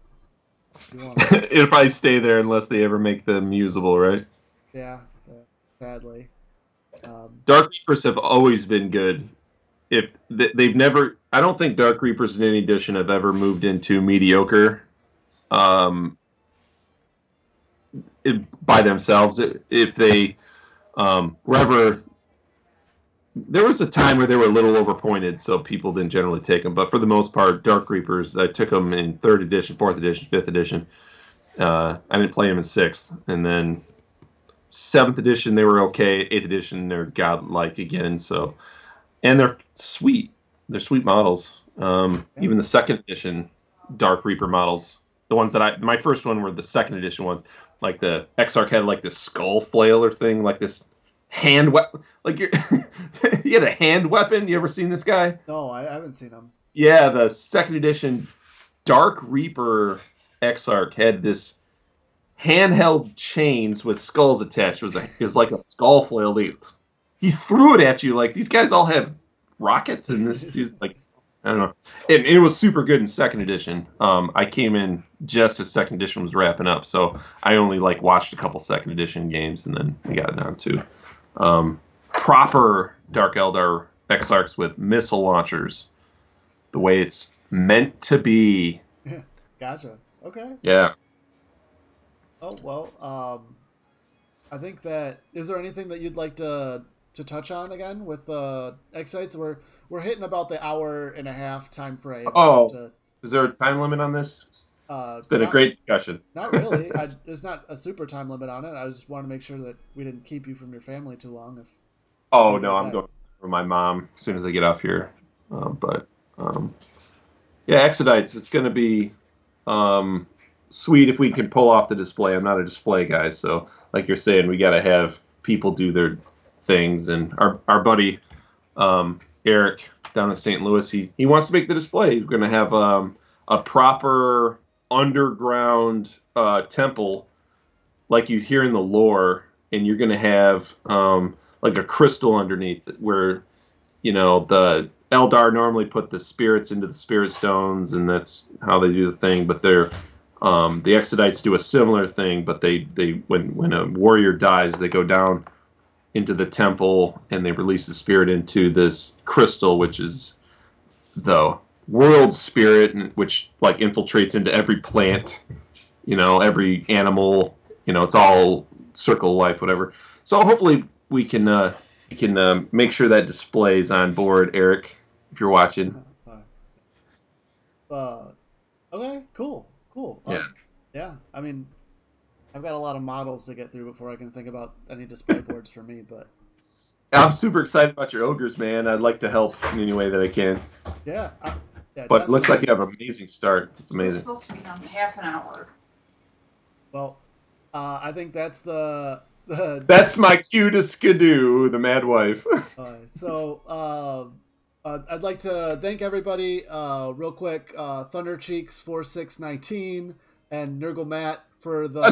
want it'll probably stay there unless they ever make them usable, right? Yeah, sadly. Dark Reapers have always been good. If they've never, I don't think Dark Reapers in any edition have ever moved into mediocre. By themselves, if they wherever. There was a time where they were a little overpointed, so people didn't generally take them. But for the most part, Dark Reapers, I took them in 3rd edition, 4th edition, 5th edition. I didn't play them in 6th. And then 7th edition, they were okay. 8th edition, they're godlike again. So, and they're sweet. They're sweet models. Even the 2nd edition Dark Reaper models, the ones that my first one were the 2nd edition ones. Like the Exarch had like this skull flailer thing, like this hand weapon. Like he had a hand weapon. You ever seen this guy? No, I haven't seen him. Yeah, the 2nd edition Dark Reaper Exarch had this handheld chains with skulls attached. It was like a skull flail. He threw it at you. Like, these guys all have rockets, and this dude's like, I don't know. And it was super good in 2nd edition. I came in just as 2nd edition was wrapping up, so I only watched a couple 2nd edition games, and then we got it down to proper Dark Eldar Exarchs with missile launchers, the way it's meant to be. Gotcha. Okay. Yeah. Oh well. I think that is there anything that you'd like to touch on again with Exodites? We're hitting about the 1.5-hour time frame. Is there a time limit on this? It's been a great discussion. Not really. There's not a super time limit on it. I just want to make sure that we didn't keep you from your family too long. No, I'm going for my mom as soon as I get off here. Yeah, Exodites. It's going to be sweet if we can pull off the display. I'm not a display guy, so like you're saying, we got to have people do their things. And our buddy Eric down in St. Louis, he wants to make the display. He's going to have a proper underground temple like you hear in the lore, and you're going to have like a crystal underneath where, the Eldar normally put the spirits into the spirit stones, and that's how they do the thing. But they're the Exodites do a similar thing, but they when a warrior dies, they go down into the temple and they release the spirit into this crystal, which is the world spirit, which infiltrates into every plant, every animal, it's all circle of life, whatever. So hopefully we can make sure that displays on board, Eric, if you're watching. Okay, cool. Yeah. I mean, I've got a lot of models to get through before I can think about any display boards for me, but I'm super excited about your ogres, man. I'd like to help in any way that I can. Yeah. But it looks like you have an amazing start. It's amazing. It's supposed to be on half an hour. Well, I think that's the That's my cue to skidoo, the mad wife. I'd like to thank everybody real quick. Thunder Cheeks 4619 and Nurgle Matt for the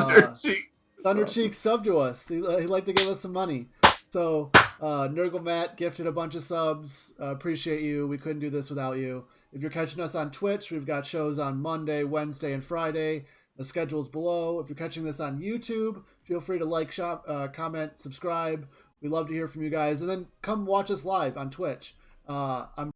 Thunder Cheeks sub to us. He'd like to give us some money. So Nurgle Matt gifted a bunch of subs. Appreciate you. We couldn't do this without you. If you're catching us on Twitch, we've got shows on Monday, Wednesday, and Friday. The schedule's below. If you're catching this on YouTube, feel free to like, comment, subscribe. We love to hear from you guys. And then come watch us live on Twitch. I'm